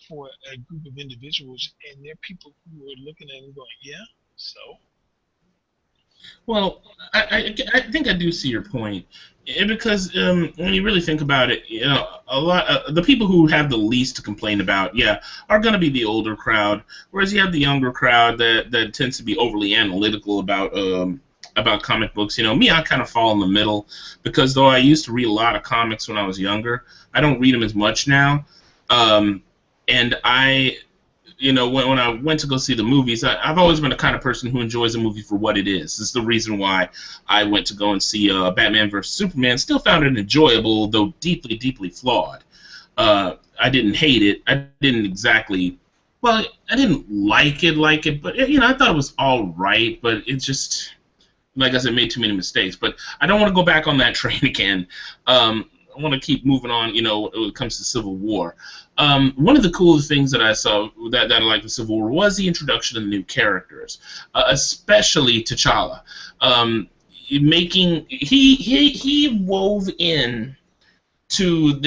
for a group of individuals, and they're people who are looking at it and going, yeah, so. Well, I think I do see your point, because when you really think about it, you know, a lot the people who have the least to complain about, yeah, are going to be the older crowd, whereas you have the younger crowd that tends to be overly analytical about comic books. You know, me, I kind of fall in the middle, because though I used to read a lot of comics when I was younger, I don't read them as much now, and you know, when I went to go see the movies, I've always been the kind of person who enjoys a movie for what it is. This is the reason why I went to go and see Batman vs. Superman. Still found it enjoyable, though deeply, deeply flawed. I didn't hate it. I didn't exactly... Well, I didn't like it, but, you know, I thought it was all right, but it just, like I said, made too many mistakes. But I don't want to go back on that train again. I want to keep moving on, you know, when it comes to Civil War. One of the coolest things that I saw that I liked in Civil War was the introduction of the new characters, especially T'Challa. he wove in to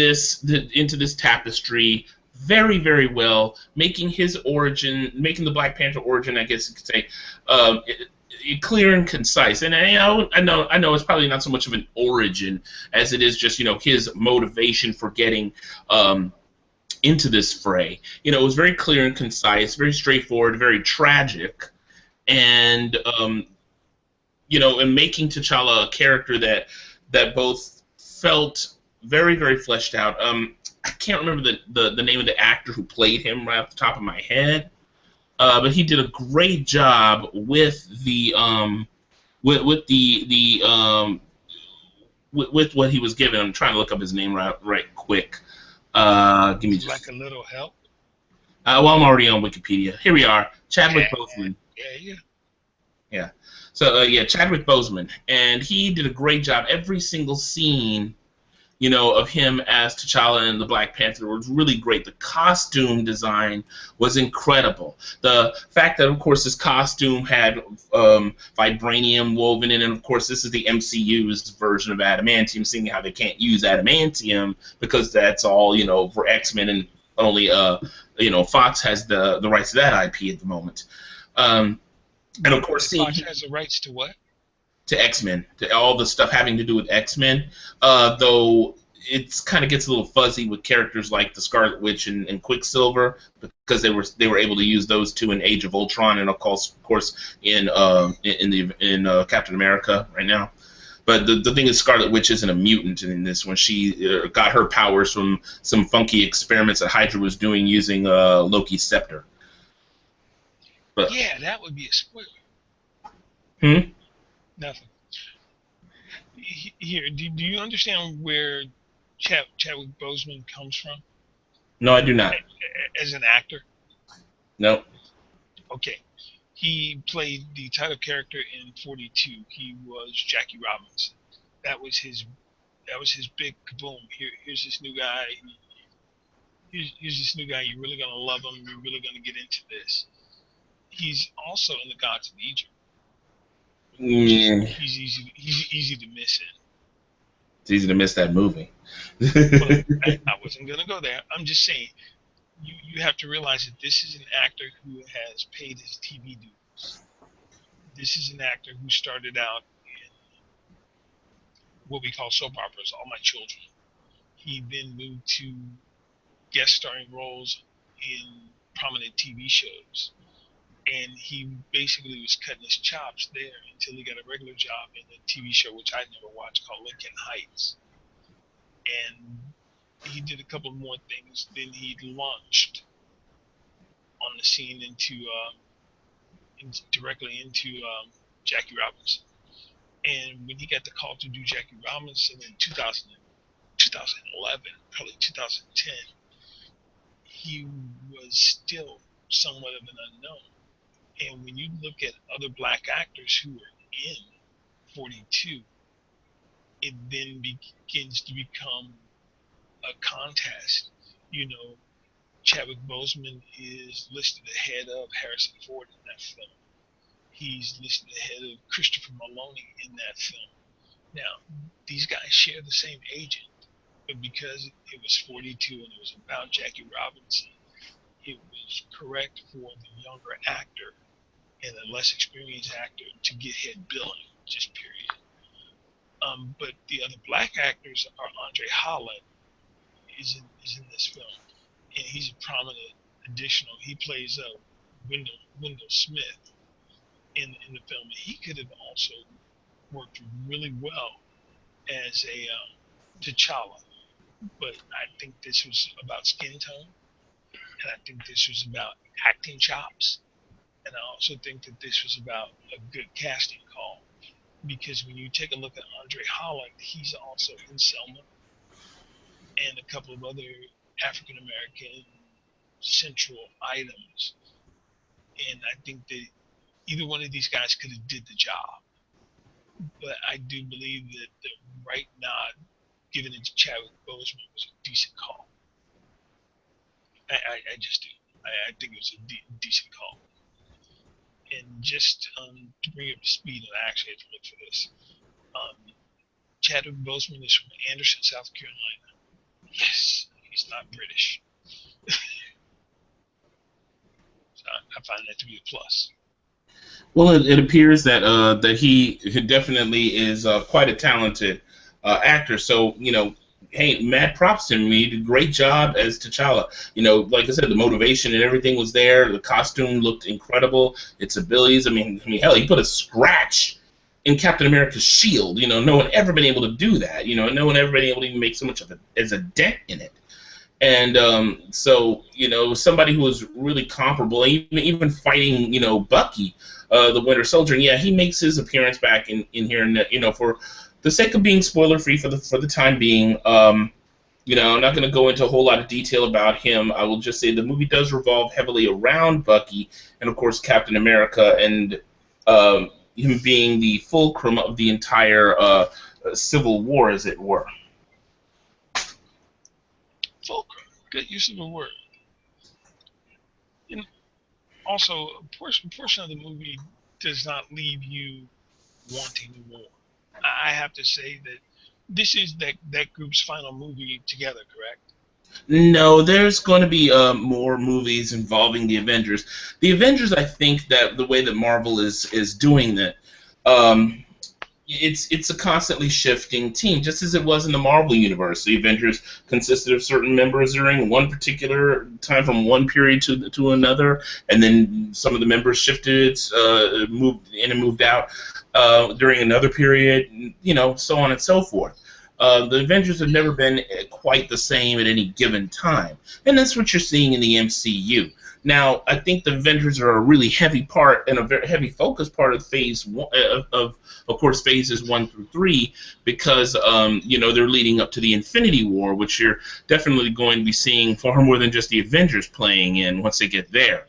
into this tapestry very, very well, making his origin, making the Black Panther origin, I guess you could say, um, clear and concise. And I know it's probably not so much of an origin as it is just his motivation for getting into this fray. It was very clear and concise, very straightforward, very tragic, and and making T'Challa a character that both felt very, very fleshed out. I can't remember the name of the actor who played him right off the top of my head, but he did a great job with with what he was given. I'm trying to look up his name right quick. Give me Would you just. like a little help? Well, I'm already on Wikipedia. Here we are. Chadwick Yeah, Boseman. yeah. Yeah. So yeah, Chadwick Boseman, and he did a great job. Every single scene, of him as T'Challa and the Black Panther was really great. The costume design was incredible. The fact that, of course, this costume had vibranium woven in, and of course, this is the MCU's version of adamantium, seeing how they can't use adamantium because that's all for X-Men, and only Fox has the rights to that IP at the moment. And of course, seeing Fox has the rights to what? to X-Men, to all the stuff having to do with X-Men. Though it's kind of gets a little fuzzy with characters like the Scarlet Witch and Quicksilver because they were able to use those two in Age of Ultron and of course in Captain America right now. But the thing is, Scarlet Witch isn't a mutant in this one. She got her powers from some funky experiments that Hydra was doing using Loki's scepter. But Yeah, that would be a spoiler. Nothing. Here, do you understand where Chadwick Boseman comes from No, I do not. as an actor? No. Okay. He played the title character in 42. He was Jackie Robinson. That was his big kaboom. Here's this new guy. Here's this new guy. You're really gonna love him. You're really gonna get into this. He's also in the Gods of Egypt. Mm, He's easy to miss in. it's easy to miss that movie. Well, I wasn't gonna go there. I'm just saying you have to realize that this is an actor who has paid his TV dues. This is an actor who started out in what we call soap operas, All My Children. He then moved to guest starring roles in prominent TV shows. And he basically was cutting his chops there until he got a regular job in a TV show, which I never watched, called Lincoln Heights. And he did a couple more things. Then he launched on the scene directly into Jackie Robinson. And when he got the call to do Jackie Robinson in 2011, probably 2010, he was still somewhat of an unknown. And when you look at other black actors who are in 42, it then begins to become a contest. You know, Chadwick Boseman is listed ahead of Harrison Ford in that film. He's listed ahead of Christopher Maloney in that film. Now, these guys share the same agent, but because it was 42 and it was about Jackie Robinson, it was correct for the younger actor and a less experienced actor to get head billing, just period. But the other black actors are Andre Holland is in this film, and he's a prominent additional. He plays Wendell Smith in the film. He could have also worked really well as a T'Challa, but I think this was about skin tone, and I think this was about acting chops, and I also think that this was about a good casting call. Because when you take a look at Andre Holland, he's also in Selma and a couple of other African American central items. And I think that either one of these guys could have did the job. But I do believe that the right nod given it to Chadwick Boseman was a decent call. I just do. I think it was a decent call. And just to bring you up to speed, and I actually had to look for this. Um, Chadwick Boseman is from Anderson, South Carolina. Yes, he's not British. So I find that to be a plus. Well, it appears that that he definitely is quite a talented actor. So hey, mad props to him. He did a great job as T'Challa. Like I said, the motivation and everything was there. The costume looked incredible. Its abilities. Hell, he put a scratch in Captain America's shield. No one ever been able to do that. No one ever been able to even make so much of it as a dent in it. And so somebody who was really comparable, even fighting Bucky, the Winter Soldier. And yeah, he makes his appearance back in here, and for the sake of being spoiler free for the time being, I'm not going to go into a whole lot of detail about him. I will just say the movie does revolve heavily around Bucky and of course Captain America, and him being the fulcrum of the entire Civil War, as it were. Fulcrum, good use of the word. And also, a portion of the movie does not leave you wanting more. I have to say that this is that group's final movie together, correct? No, there's going to be more movies involving the Avengers. The Avengers, I think that the way that Marvel is doing that, um, it's a constantly shifting team, just as it was in the Marvel universe. The Avengers consisted of certain members during one particular time, from one period to another, and then some of the members shifted, moved in and moved out during another period, so on and so forth. The Avengers have never been quite the same at any given time, and that's what you're seeing in the MCU. Now, I think the Avengers are a really heavy part and a very heavy focus part of phase one, of course, phases 1 through 3, because they're leading up to the Infinity War, which you're definitely going to be seeing far more than just the Avengers playing in once they get there.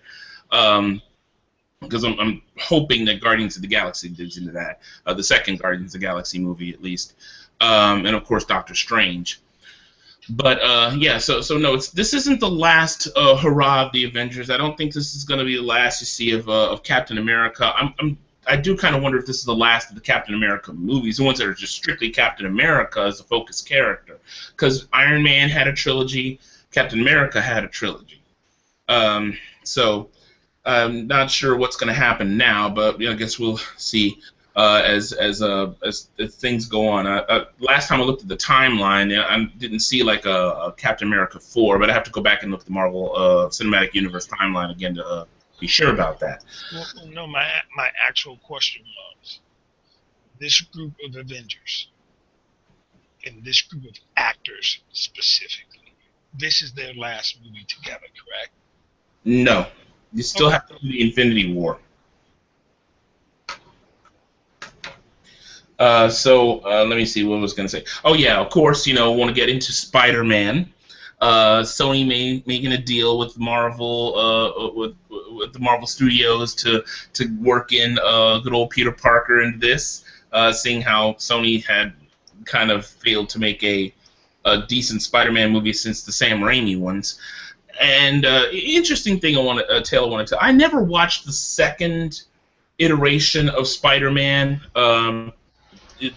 Because I'm hoping that Guardians of the Galaxy digs into that, the second Guardians of the Galaxy movie at least, and of course Doctor Strange. But yeah, so no, this isn't the last hurrah of the Avengers. I don't think this is going to be the last you see of Captain America. I do kind of wonder if this is the last of the Captain America movies, the ones that are just strictly Captain America as a focus character. Because Iron Man had a trilogy, Captain America had a trilogy. So I'm not sure what's going to happen now, but I guess we'll see as things go on. Last time I looked at the timeline, I didn't see like a Captain America 4, but I have to go back and look at the Marvel Cinematic Universe timeline again to be sure about that. Well, no, my actual question was, this group of Avengers and this group of actors specifically, this is their last movie together, correct? No, you still have to do the Infinity War. Let me see what I was going to say. Oh yeah, of course, want to get into Spider-Man. Sony making a deal with Marvel, with the Marvel Studios to work in good old Peter Parker into this, seeing how Sony had kind of failed to make a decent Spider-Man movie since the Sam Raimi ones. And interesting thing I want to tell. I never watched the second iteration of Spider-Man.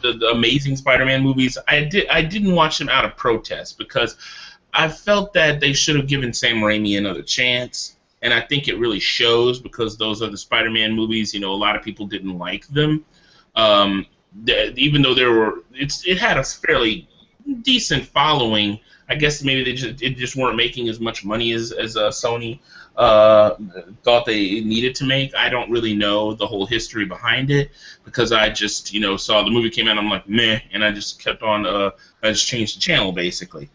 The Amazing Spider-Man movies. I didn't watch them out of protest because I felt that they should have given Sam Raimi another chance, and I think it really shows because those are the Spider-Man movies. A lot of people didn't like them, even though it had a fairly decent following. I guess maybe they just weren't making as much money as Sony thought they needed to make. I don't really know the whole history behind it because I just saw the movie came out and I'm like meh, and I just kept on. I just changed the channel basically.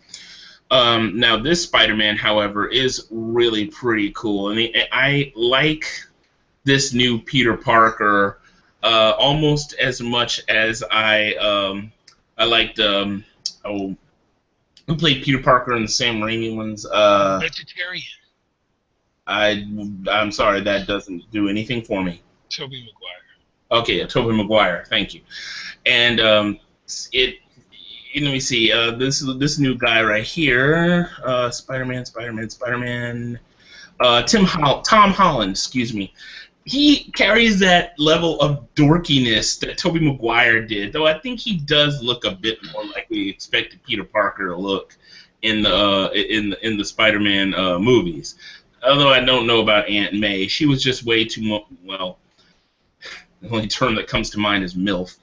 Now this Spider-Man, however, is really pretty cool, and I like this new Peter Parker almost as much as I liked who played Peter Parker in the Sam Raimi ones? Vegetarian. I'm sorry, that doesn't do anything for me. Tobey Maguire. Okay, Tobey Maguire, thank you. And let me see, this new guy right here, Spider-Man. Tom Holland, excuse me. he carries that level of dorkiness that Tobey Maguire did, though I think he does look a bit more like we expected Peter Parker to look in the Spider-Man movies. Although I don't know about Aunt May, she was just way too well. The only term that comes to mind is MILF.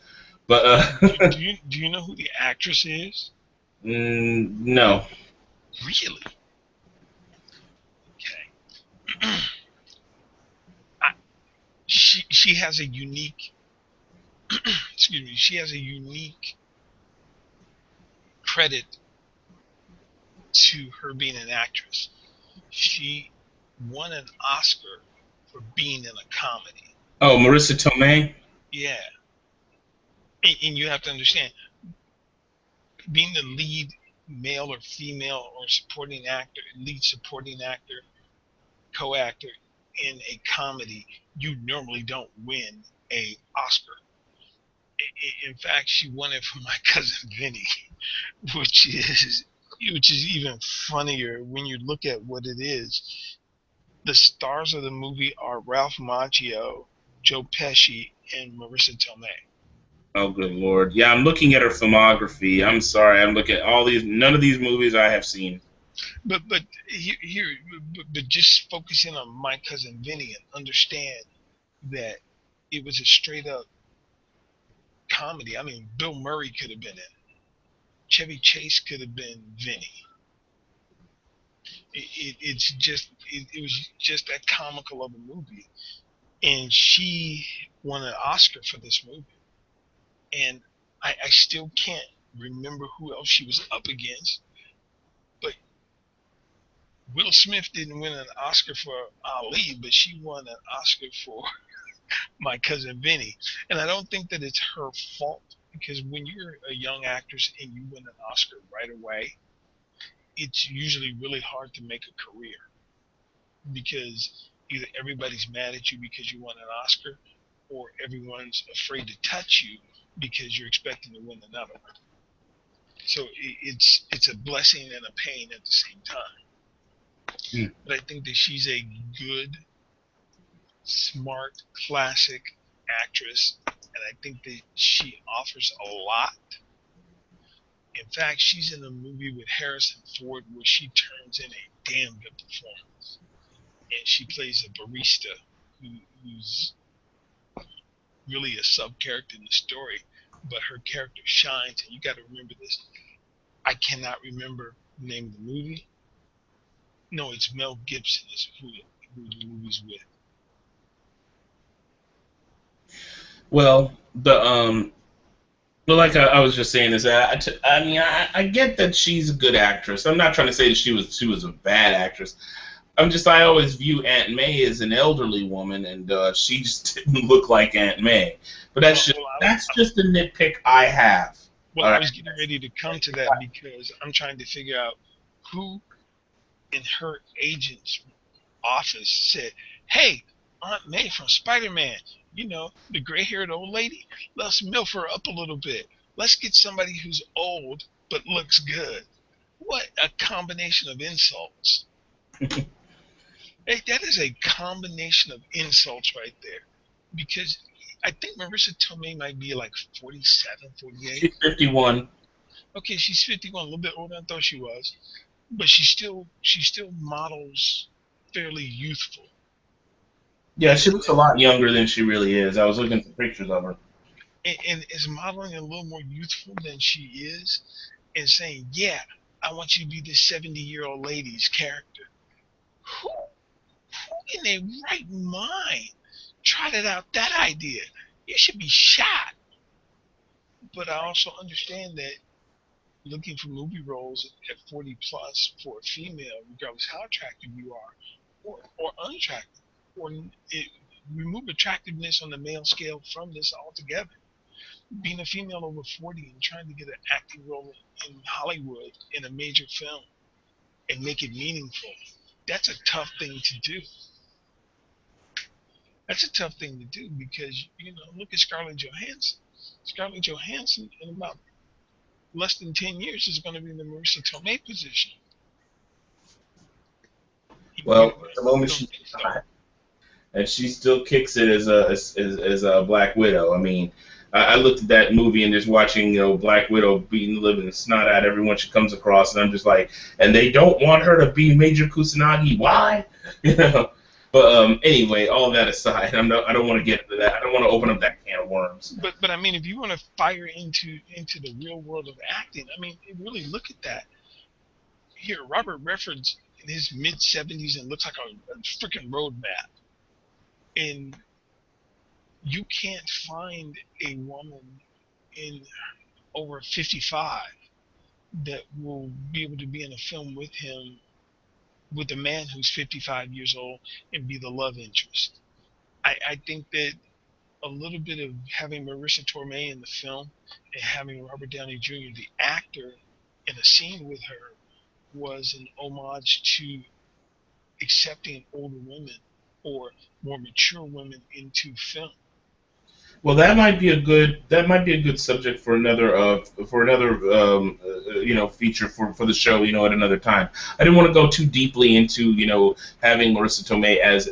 But Do you know who the actress is? No. Really? Okay. She has a unique excuse me, she has a unique credit to her being an actress. She won an Oscar for being in a comedy. Oh, Marissa Tomei? Yeah. And you have to understand, being the lead male or female or supporting actor, lead supporting actor, co-actor in a comedy, you normally don't win a Oscar. In fact, she won it for My Cousin Vinny, which is even funnier when you look at what it is. The stars of the movie are Ralph Macchio, Joe Pesci, and Marissa Tomei. Oh, good lord. Yeah, I'm looking at her filmography. I'm sorry, I'm looking at all these. None of these movies I have seen. But here, but just focusing on My Cousin Vinny and understand that it was a straight up comedy. I mean, Bill Murray could have been in it. Chevy Chase could have been Vinny. It was just that comical of a movie, and she won an Oscar for this movie, and I still can't remember who else she was up against, but Will Smith didn't win an Oscar for Ali, but she won an Oscar for My Cousin Vinny, and I don't think that it's her fault, because when you're a young actress and you win an Oscar right away, it's usually really hard to make a career, because either everybody's mad at you because you won an Oscar, or everyone's afraid to touch you because you're expecting to win another one. So it's a blessing and a pain at the same time. But I think that she's a good, smart, classic actress, and I think that she offers a lot. In fact, she's in a movie with Harrison Ford where she turns in a damn good performance, and she plays a barista who's really a sub character in the story, but her character shines. And you got to remember this. I cannot remember the name of the movie. No, it's Mel Gibson is who the movie's with. Well, but like I was just saying is that I mean I get that she's a good actress. I'm not trying to say that she was a bad actress. I always view Aunt May as an elderly woman, and she just didn't look like Aunt May. But that's just a nitpick I have. Well, I was getting ready to come to that because I'm trying to figure out who in her agent's office said, "Hey, Aunt May from Spider-Man, the gray-haired old lady, let's milf her up a little bit. Let's get somebody who's old but looks good." What a combination of insults. Hey, that is a combination of insults right there. Because I think Marissa Tomei might be like 47, 48. She's 51. Okay, she's 51, a little bit older than I thought she was. But she still models fairly youthful. Yeah, she looks a lot younger than she really is. I was looking for pictures of her. And is modeling a little more youthful than she is, and saying, "Yeah, I want you to be this 70-year-old lady's character." Who in their right mind trotted out that idea? You should be shot. But I also understand that looking for movie roles at 40 plus for a female, regardless how attractive you are, or unattractive, or remove attractiveness on the male scale from this altogether. Being a female over 40 and trying to get an acting role in Hollywood in a major film and make it meaningful, that's a tough thing to do. That's a tough thing to do because, look at Scarlett Johansson. Scarlett Johansson, in about less than 10 years, is going to be in the Marissa Tomei position. Well, at the moment she's not. and she still kicks it as a Black Widow. I mean, I looked at that movie and just watching, Black Widow beating the living snot out of everyone she comes across, and I'm just like, and they don't want her to be Major Kusanagi. Why? You know. But anyway, all that aside, I don't want to get into that. I don't want to open up that can of worms. But I mean, if you want to fire into the real world of acting, I mean, really look at that. Here, Robert Redford's in his mid-70s and looks like a freaking road map. And you can't find a woman in over 55 that will be able to be in a film with him, with a man who's 55 years old, and be the love interest. I think that a little bit of having Marissa Tomei in the film and having Robert Downey Jr., the actor, in a scene with her was an homage to accepting older women or more mature women into film. Well, that might be a good subject for another feature for the show, at another time. I didn't want to go too deeply into, having Marissa Tomei as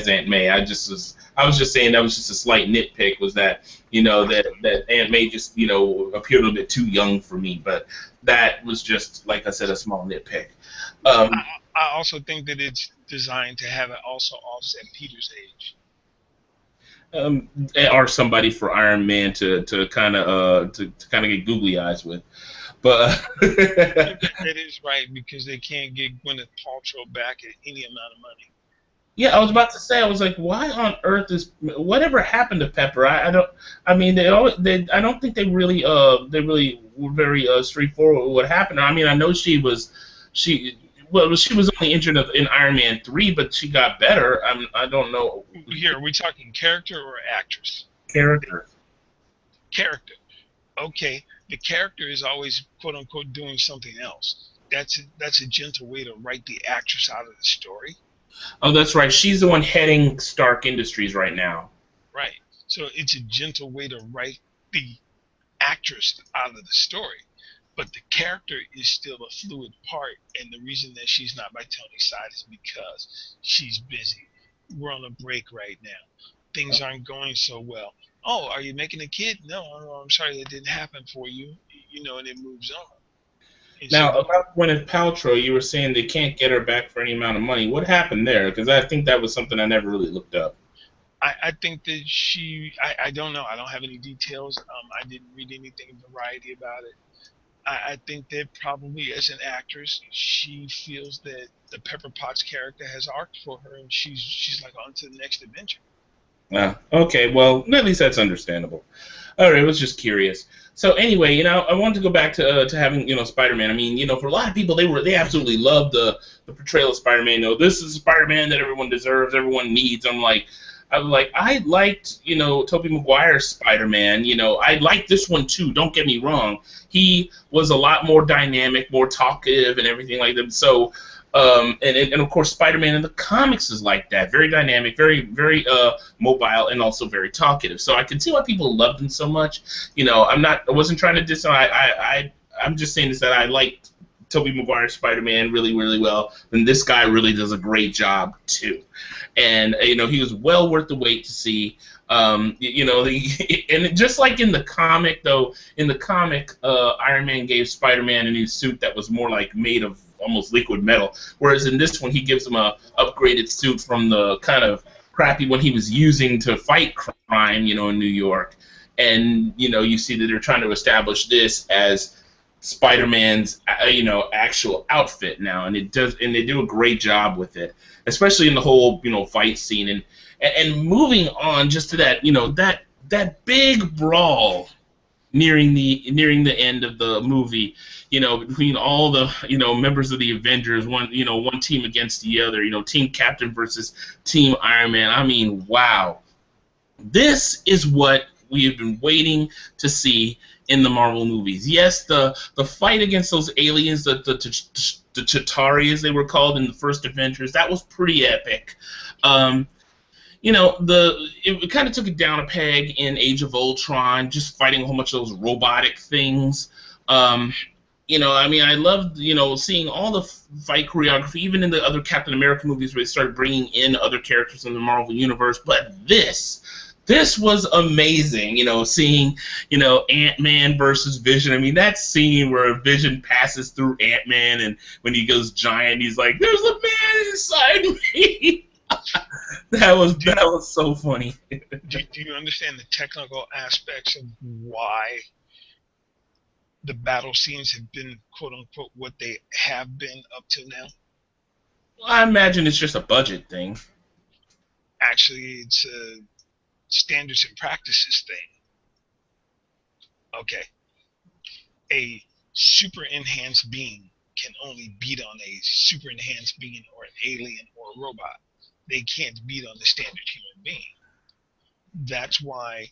Aunt May. I was just saying that was just a slight nitpick, was that, that Aunt May just, appeared a little bit too young for me, but that was just, like I said, a small nitpick. I also think that it's designed to have it also offset Peter's age. Or somebody for Iron Man to kind of get googly eyes with, but That is right, because they can't get Gwyneth Paltrow back at any amount of money. yeah, I was about to say, I was like, why on earth is whatever happened to Pepper? I don't. I mean, I don't think they really were very straightforward with what happened. I mean, I know she was only injured in Iron Man 3, but she got better. I don't know. Here, are we talking character or actress? Character. Character. Okay, the character is always quote unquote doing something else. That's a gentle way to write the actress out of the story. Oh, that's right. She's the one heading Stark Industries right now. Right. So it's a gentle way to write the actress out of the story. But the character is still a fluid part, and the reason that she's not by Tony's side is because she's busy. We're on a break right now. Things aren't going so well. Oh, are you making a kid? No, I'm sorry that didn't happen for you. And it moves on. And Now, so about Gwyneth Paltrow, you were saying they can't get her back for any amount of money. What happened there? Because I think that was something I never really looked up. I think that I don't know. I don't have any details. I didn't read anything in Variety about it. I think that probably as an actress, she feels that the Pepper Potts character has arced for her, and she's like on to the next adventure. Okay, well, at least that's understandable. All right, I was just curious. So anyway, I wanted to go back to having Spider-Man. I mean, for a lot of people, they absolutely loved the portrayal of Spider-Man. This is Spider-Man that everyone deserves, everyone needs. I liked, Tobey Maguire's Spider-Man. I liked this one too. Don't get me wrong. He was a lot more dynamic, more talkative, and everything like that. So, and of course, Spider-Man in the comics is like that. Very dynamic, very very mobile, and also very talkative. So I can see why people loved him so much. I wasn't trying to diss him. I'm just saying is that I liked Tobey Maguire's Spider-Man really, really well, and this guy really does a great job too. And he was well worth the wait to see. And just like in the comic, though, Iron Man gave Spider-Man a new suit that was more like made of almost liquid metal, whereas in this one he gives him a upgraded suit from the kind of crappy one he was using to fight crime, in New York. And you see that they're trying to establish this as Spider-Man's actual outfit now, and they do a great job with it, especially in the whole fight scene, and moving on just to that that big brawl nearing the end of the movie, between all the members of the Avengers, one team against the other, Team Captain versus Team Iron Man. I mean, wow, this is what we have been waiting to see in the Marvel movies. Yes, the fight against those aliens, the Chitauri as they were called in the first Avengers, that was pretty epic. It kind of took it down a peg in Age of Ultron, just fighting a whole bunch of those robotic things. you know, I mean, I loved, you know, seeing all the fight choreography, even in the other Captain America movies where they started bringing in other characters in the Marvel Universe. But this was amazing, you know, seeing, you know, Ant-Man versus Vision. I mean, that scene where Vision passes through Ant-Man and when he goes giant, he's like, there's a man inside me. that was so funny. Do you understand the technical aspects of why the battle scenes have been, quote unquote, what they have been up till now? Well, I imagine it's just a budget thing. Actually, it's a standards and practices thing. Okay. A super enhanced being can only beat on a super enhanced being or an alien or a robot. They can't beat on the standard human being. That's why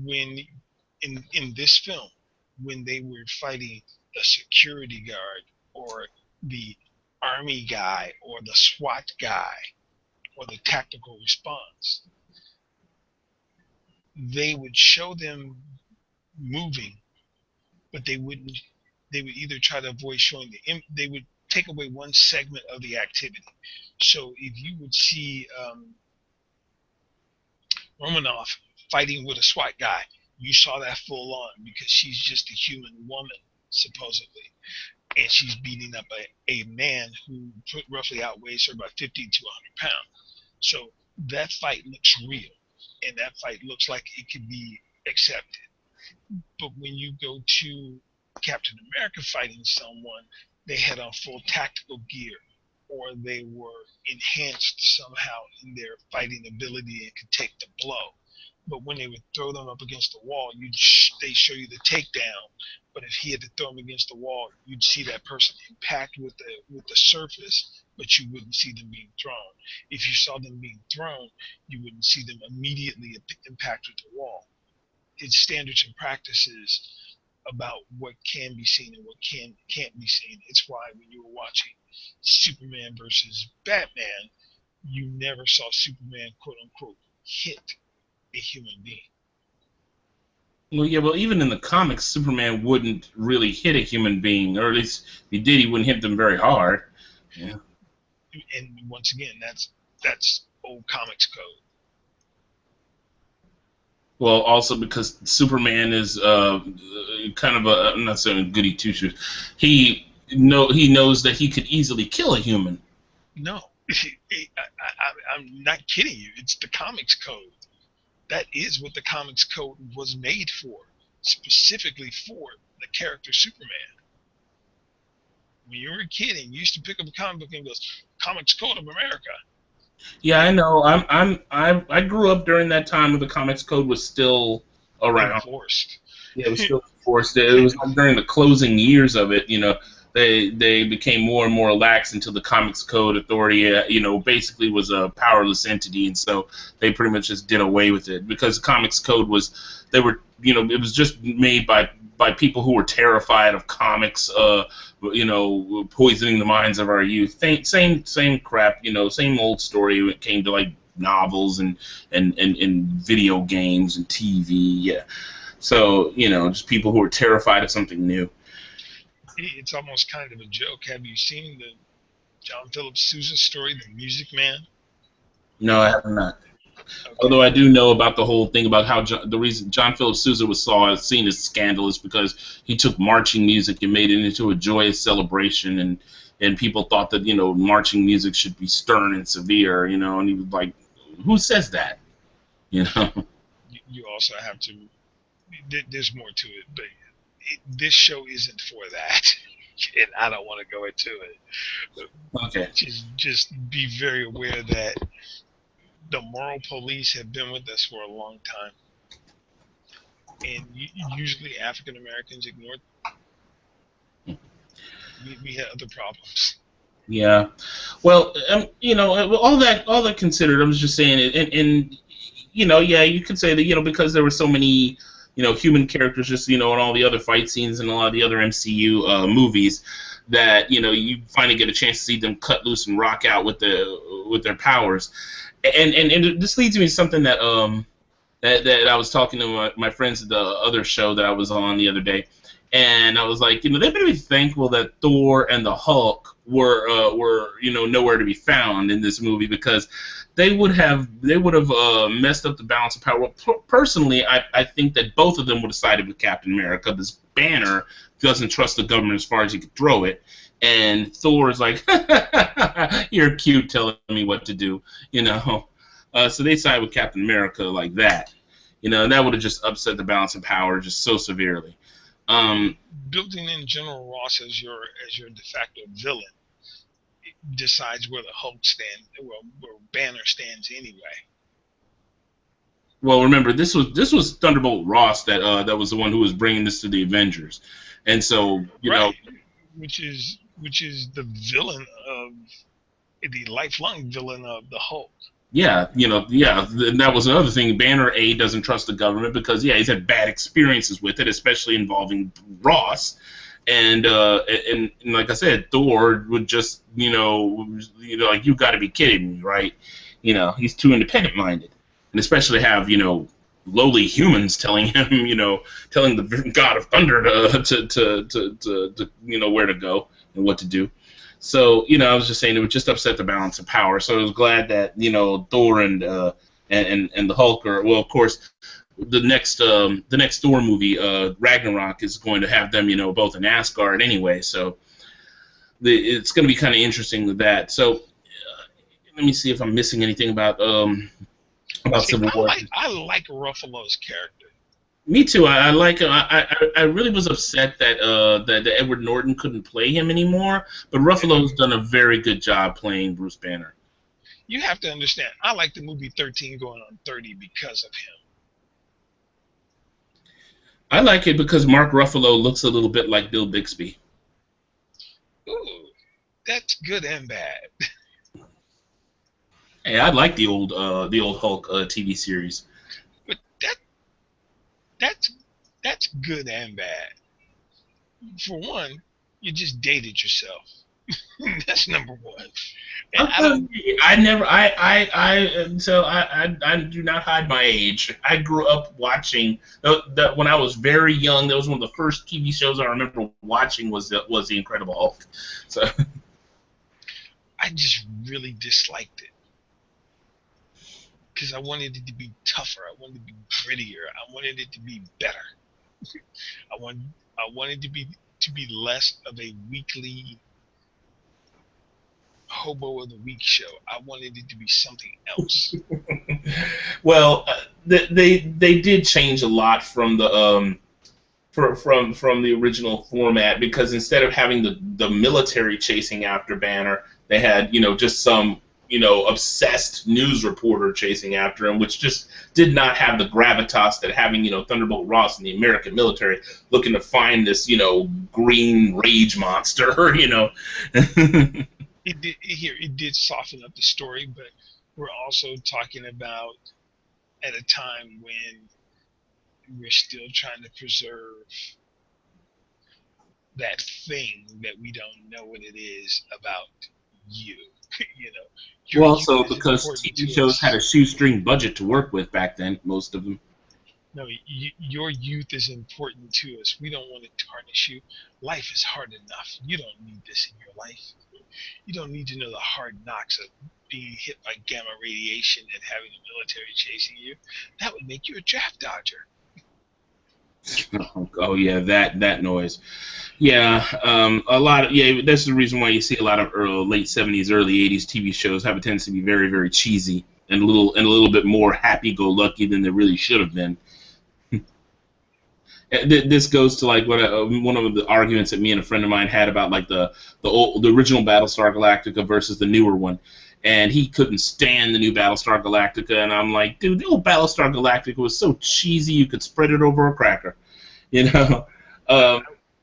when in this film, when they were fighting the security guard or the army guy or the SWAT guy or the tactical response, they would show them moving, but they would either try to avoid showing they would take away one segment of the activity. So if you would see Romanoff fighting with a SWAT guy, you saw that full on because she's just a human woman, supposedly. And she's beating up a man who roughly outweighs her about 50 to 100 pounds. So that fight looks real, and that fight looks like it could be accepted. But when you go to Captain America fighting someone, they had on full tactical gear, or they were enhanced somehow in their fighting ability and could take the blow. But when they would throw them up against the wall, they show you the takedown. But if he had to throw them against the wall, you'd see that person impact with the surface, but you wouldn't see them being thrown. If you saw them being thrown, you wouldn't see them immediately impact with the wall. It's standards and practices about what can be seen and what can't be seen. It's why when you were watching Superman versus Batman, you never saw Superman, quote unquote, hit a human being. Well, yeah, well, even in the comics, Superman wouldn't really hit a human being, or at least if he did, he wouldn't hit them very hard. Yeah. And once again, that's old comics code. Well, also because Superman is kind of a, I'm not saying goody two shoes. He knows that he could easily kill a human. No, I'm not kidding you. It's the comics code. That is what the comics code was made for, specifically for the character Superman. When you were a kid and you used to pick up a comic book and goes, Comics Code of America. Yeah, I know. I grew up during that time when the comics code was still around. Enforced. Yeah, it was still enforced. It was like during the closing years of it, you know, they became more and more lax until the Comics Code Authority, you know, basically was a powerless entity, and so they pretty much just did away with it because the Comics Code was, they were, you know, it was just made by people who were terrified of comics, you know, poisoning the minds of our youth. Same crap, you know, same old story when it came to like novels and video games and TV. Yeah, so you know, just people who are terrified of something new. It's almost kind of a joke. Have you seen the John Philip Sousa story, The Music Man? No, I have not. Okay. Although I do know about the whole thing about how the reason John Philip Sousa was seen as scandalous because he took marching music and made it into a joyous celebration, and people thought that, you know, marching music should be stern and severe, you know, and he was like, who says that? You know. You also have to. There's more to it, but this show isn't for that, and I don't want to go into it. Okay. Just be very aware that the moral police have been with us for a long time, and usually African Americans ignored them. We had other problems. Yeah. Well, you know, all that considered, I was just saying, and you know, yeah, you could say that, you know, because there were so many, you know, human characters, just, you know, in all the other fight scenes and a lot of the other MCU movies, that, you know, you finally get a chance to see them cut loose and rock out with their powers, and this leads me to something that that I was talking to my friends at the other show that I was on the other day, And I was like, they better be thankful that Thor and the Hulk were nowhere to be found in this movie, because they would have messed up the balance of power. Well, personally, I think that both of them would have sided with Captain America. This Banner doesn't trust the government as far as he could throw it, and Thor is like, "You're cute, telling me what to do," So they side with Captain America like that, and that would have just upset the balance of power just so severely. Building in General Ross as your de facto villain decides where the Hulk stands, where Banner stands anyway. Well, remember, this was Thunderbolt Ross that was the one who was bringing this to the Avengers, and so right. Which is the villain of the lifelong villain of the Hulk. Yeah, and that was another thing. Banner doesn't trust the government because he's had bad experiences with it, especially involving Ross, and like I said, Thor would just like, you got to be kidding me, right? He's too independent minded, and especially have lowly humans telling him telling the God of Thunder to where to go and what to do. So, I was just saying it would just upset the balance of power. So I was glad that, Thor and the Hulk are, well, of course, the next Thor movie, Ragnarok, is going to have them, both in Asgard anyway. So it's going to be kind of interesting with that. So let me see if I'm missing anything about Civil War. I like Ruffalo's character. Me too. I like him. I really was upset that that Edward Norton couldn't play him anymore. But Ruffalo's done a very good job playing Bruce Banner. You have to understand, I like the movie 13 going on 30 because of him. I like it because Mark Ruffalo looks a little bit like Bill Bixby. Ooh, that's good and bad. Hey, I like the old Hulk TV series. But that's good and bad. For one, you just dated yourself. That's number one. And I do not hide my age. I grew up watching that when I was very young. That was one of the first TV shows I remember watching was the Incredible Hulk. So I just really disliked it because I wanted it to be tougher. I wanted it to be grittier. I wanted it to be better. I wanted to be less of a weekly Hobo of the Week show. I wanted it to be something else. Well, they did change a lot from the from the original format, because instead of having the military chasing after Banner, they had just some obsessed news reporter chasing after him, which just did not have the gravitas that having Thunderbolt Ross and the American military looking to find this green rage monster. It did soften up the story, but we're also talking about at a time when we're still trying to preserve that thing that we don't know what it is about you. Well, also because TV shows had a shoestring budget to work with back then, most of them. No, your youth is important to us. We don't want to tarnish you. Life is hard enough. You don't need this in your life. You don't need to know the hard knocks of being hit by gamma radiation and having the military chasing you. That would make you a draft dodger. Oh yeah, that noise. Yeah, a lot of that's the reason why you see a lot of late '70s, early '80s TV shows have a tendency to be very, very cheesy and a little bit more happy-go-lucky than they really should have been. This goes to like what one of the arguments that me and a friend of mine had about like the original Battlestar Galactica versus the newer one, and he couldn't stand the new Battlestar Galactica, and I'm like, dude, the old Battlestar Galactica was so cheesy you could spread it over a cracker, I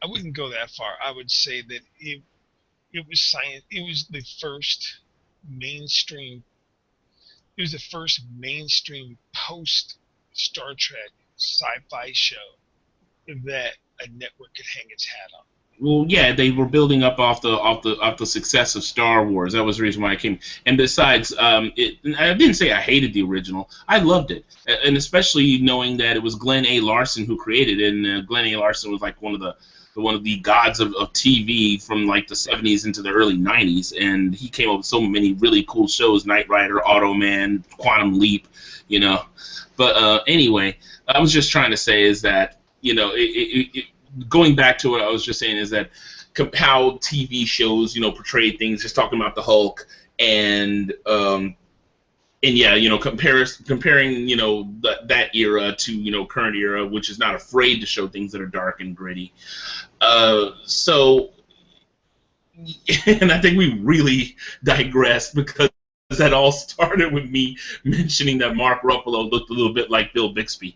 wouldn't go that far. I would say that it was science. It was the first mainstream. It was the first mainstream post Star Trek sci-fi show that a network could hang its hat on. Well, yeah, they were building up off the success of Star Wars. That was the reason why I came. And besides, I didn't say I hated the original. I loved it, and especially knowing that it was Glenn A. Larson who created it, and Glenn A. Larson was like one of one of the gods of TV from like the 70s into the early 90s, and he came up with so many really cool shows: Knight Rider, Automan, Quantum Leap, you know. But anyway, I was just trying to say is that, you know, going back to what I was just saying is that how TV shows, you know, portray things, just talking about the Hulk and yeah, you know, comparing, you know, that era to, you know, current era, which is not afraid to show things that are dark and gritty. So, and I think we really digressed because that all started with me mentioning that Mark Ruffalo looked a little bit like Bill Bixby.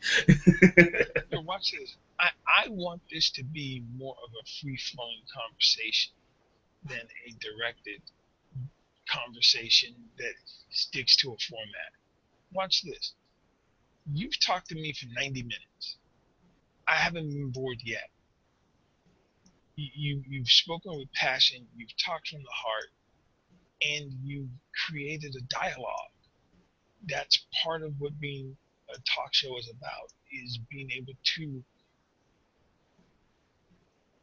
Now watch this. I want this to be more of a free-flowing conversation than a directed conversation that sticks to a format. Watch this. You've talked to me for 90 minutes. I haven't been bored yet. You've spoken with passion, you've talked from the heart, and you've created a dialogue. That's part of what being a talk show is about, is being able to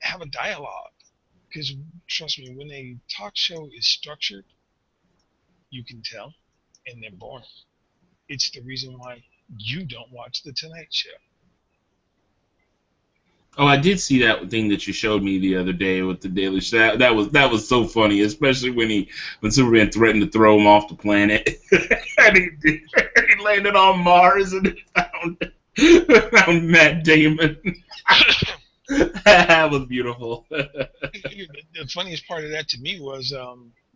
have a dialogue. Because trust me, when a talk show is structured, you can tell, and they're boring. It's the reason why you don't watch the Tonight Show. Oh, I did see that thing that you showed me the other day with the Daily Show. That was so funny, especially when Superman threatened to throw him off the planet, and he landed on Mars and found Matt Damon. That was beautiful. The funniest part of that to me was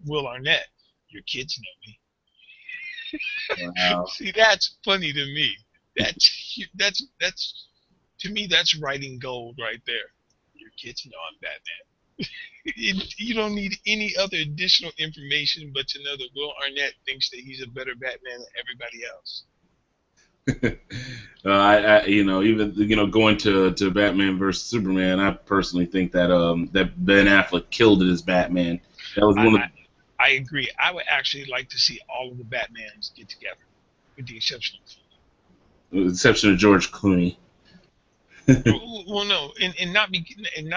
Will Arnett. Your kids know me. Wow. See, that's funny to me. That's to me, that's writing gold right there. Your kids know I'm Batman. You don't need any other additional information but to know that Will Arnett thinks that he's a better Batman than everybody else. I you know, even, you know, going to Batman versus Superman, I personally think that that Ben Affleck killed it as Batman. That was one of I agree. I would actually like to see all of the Batmans get together, with the exception of George Clooney. well, no, and not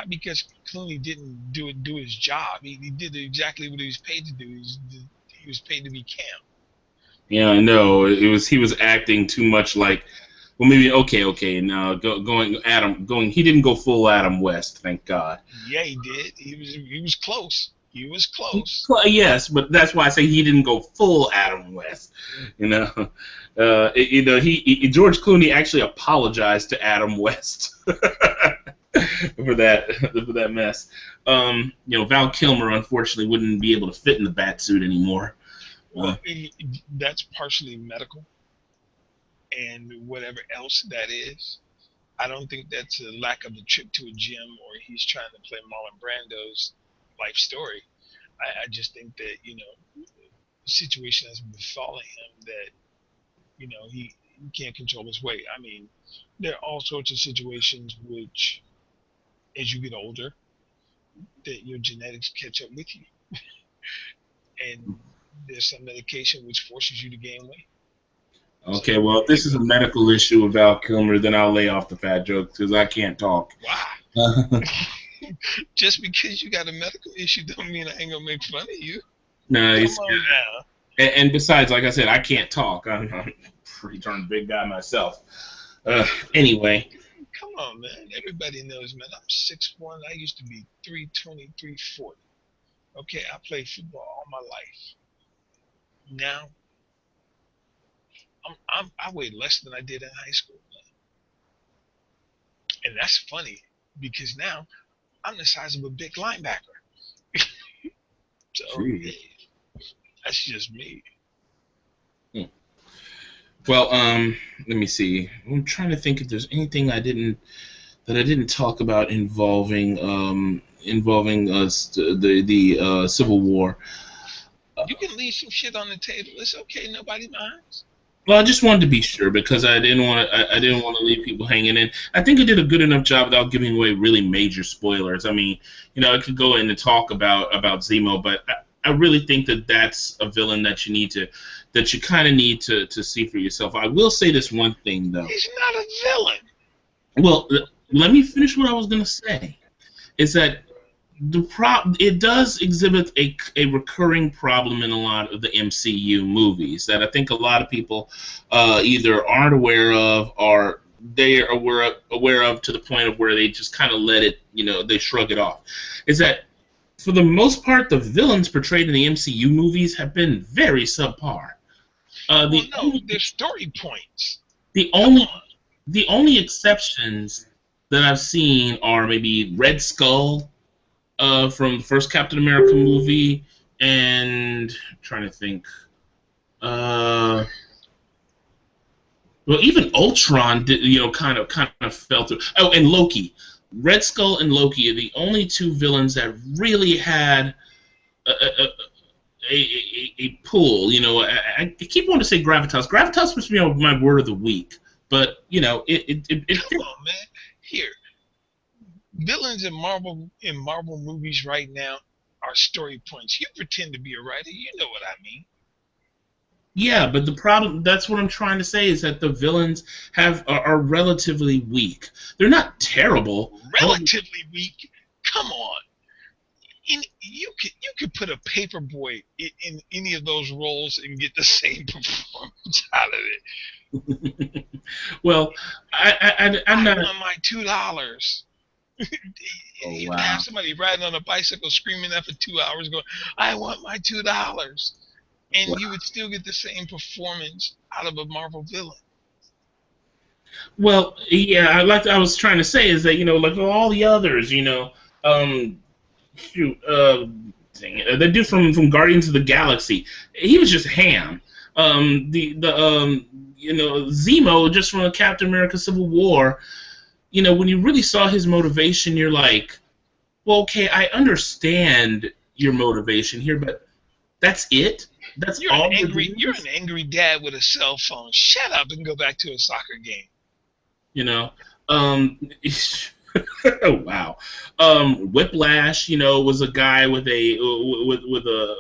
because Clooney didn't do his job. He did exactly what he was paid to do. He was paid to be Cam. Yeah, I know. He was acting too much like, well, maybe okay. Now going. He didn't go full Adam West, thank God. Yeah, he did. He was close. He was close. Yes, but that's why I say he didn't go full Adam West. You know, George Clooney actually apologized to Adam West for that mess. You know, Val Kilmer unfortunately wouldn't be able to fit in the bat suit anymore. Well, that's partially medical, and whatever else that is. I don't think that's a lack of a trip to a gym or he's trying to play Marlon Brando's life story. I just think that, you know, the situation has befallen him that, you know, he can't control his weight. I mean, there are all sorts of situations which, as you get older, that your genetics catch up with you. And there's some medication which forces you to gain weight. Okay, well, if this is a medical issue with Val Kilmer, then I'll lay off the fat jokes because I can't talk. Wow. Just because you got a medical issue don't mean I ain't gonna make fun of you. No, Come on now. And besides, like I said, I can't talk. I'm a pretty darn big guy myself. Anyway. Come on, man. Everybody knows, man. I'm 6'1". I used to be 320, 340. Okay, I played football all my life. Now, I weigh less than I did in high school. And that's funny because now I'm the size of a big linebacker. So that's just me. Well, let me see. I'm trying to think if there's anything I didn't talk about involving us the Civil War. You can leave some shit on the table. It's okay. Nobody minds. Well, I just wanted to be sure because I didn't want to leave people hanging in. I think I did a good enough job without giving away really major spoilers. I mean, you know, I could go in and talk about Zemo, but I really think that that's a villain that you kind of need to see for yourself. I will say this one thing though. He's not a villain. Well, let me finish what I was gonna say. is that it does exhibit a recurring problem in a lot of the MCU movies that I think a lot of people either aren't aware of or they are aware of to the point of where they just kind of let it, they shrug it off. Is that for the most part, the villains portrayed in the MCU movies have been very subpar. Well, no, they're story points. The Come only on. the only exceptions that I've seen are maybe Red Skull from the first Captain America movie, and I'm trying to think. Uh, well, even Ultron did, kind of fell through. Oh, and Loki. Red Skull and Loki are the only two villains that really had a pull. I keep wanting to say gravitas. Gravitas supposed to be my word of the week, but it Come on, man. Here, villains in Marvel movies right now are story points. You pretend to be a writer, you know what I mean. Yeah, but the problem, that's what I'm trying to say, is that the villains are relatively weak. They're not terrible. Relatively weak. Come on. You could put a paperboy in any of those roles and get the same performance out of it. Well, I'm I not. want my $2. Oh You could have wow. somebody riding on a bicycle screaming that for 2 hours, going, "I want my $2," and you would still get the same performance out of a Marvel villain. Well, yeah, I was trying to say is that like all the others, um, shoot, dang it, the dude from Guardians of the Galaxy, he was just ham. Zemo just from Captain America: Civil War. When you really saw his motivation, you're like, well, okay, I understand your motivation here, but that's it. That's all you're doing. You're an angry dad with a cell phone. Shut up and go back to a soccer game. You know. Um, wow. Whiplash, was a guy with a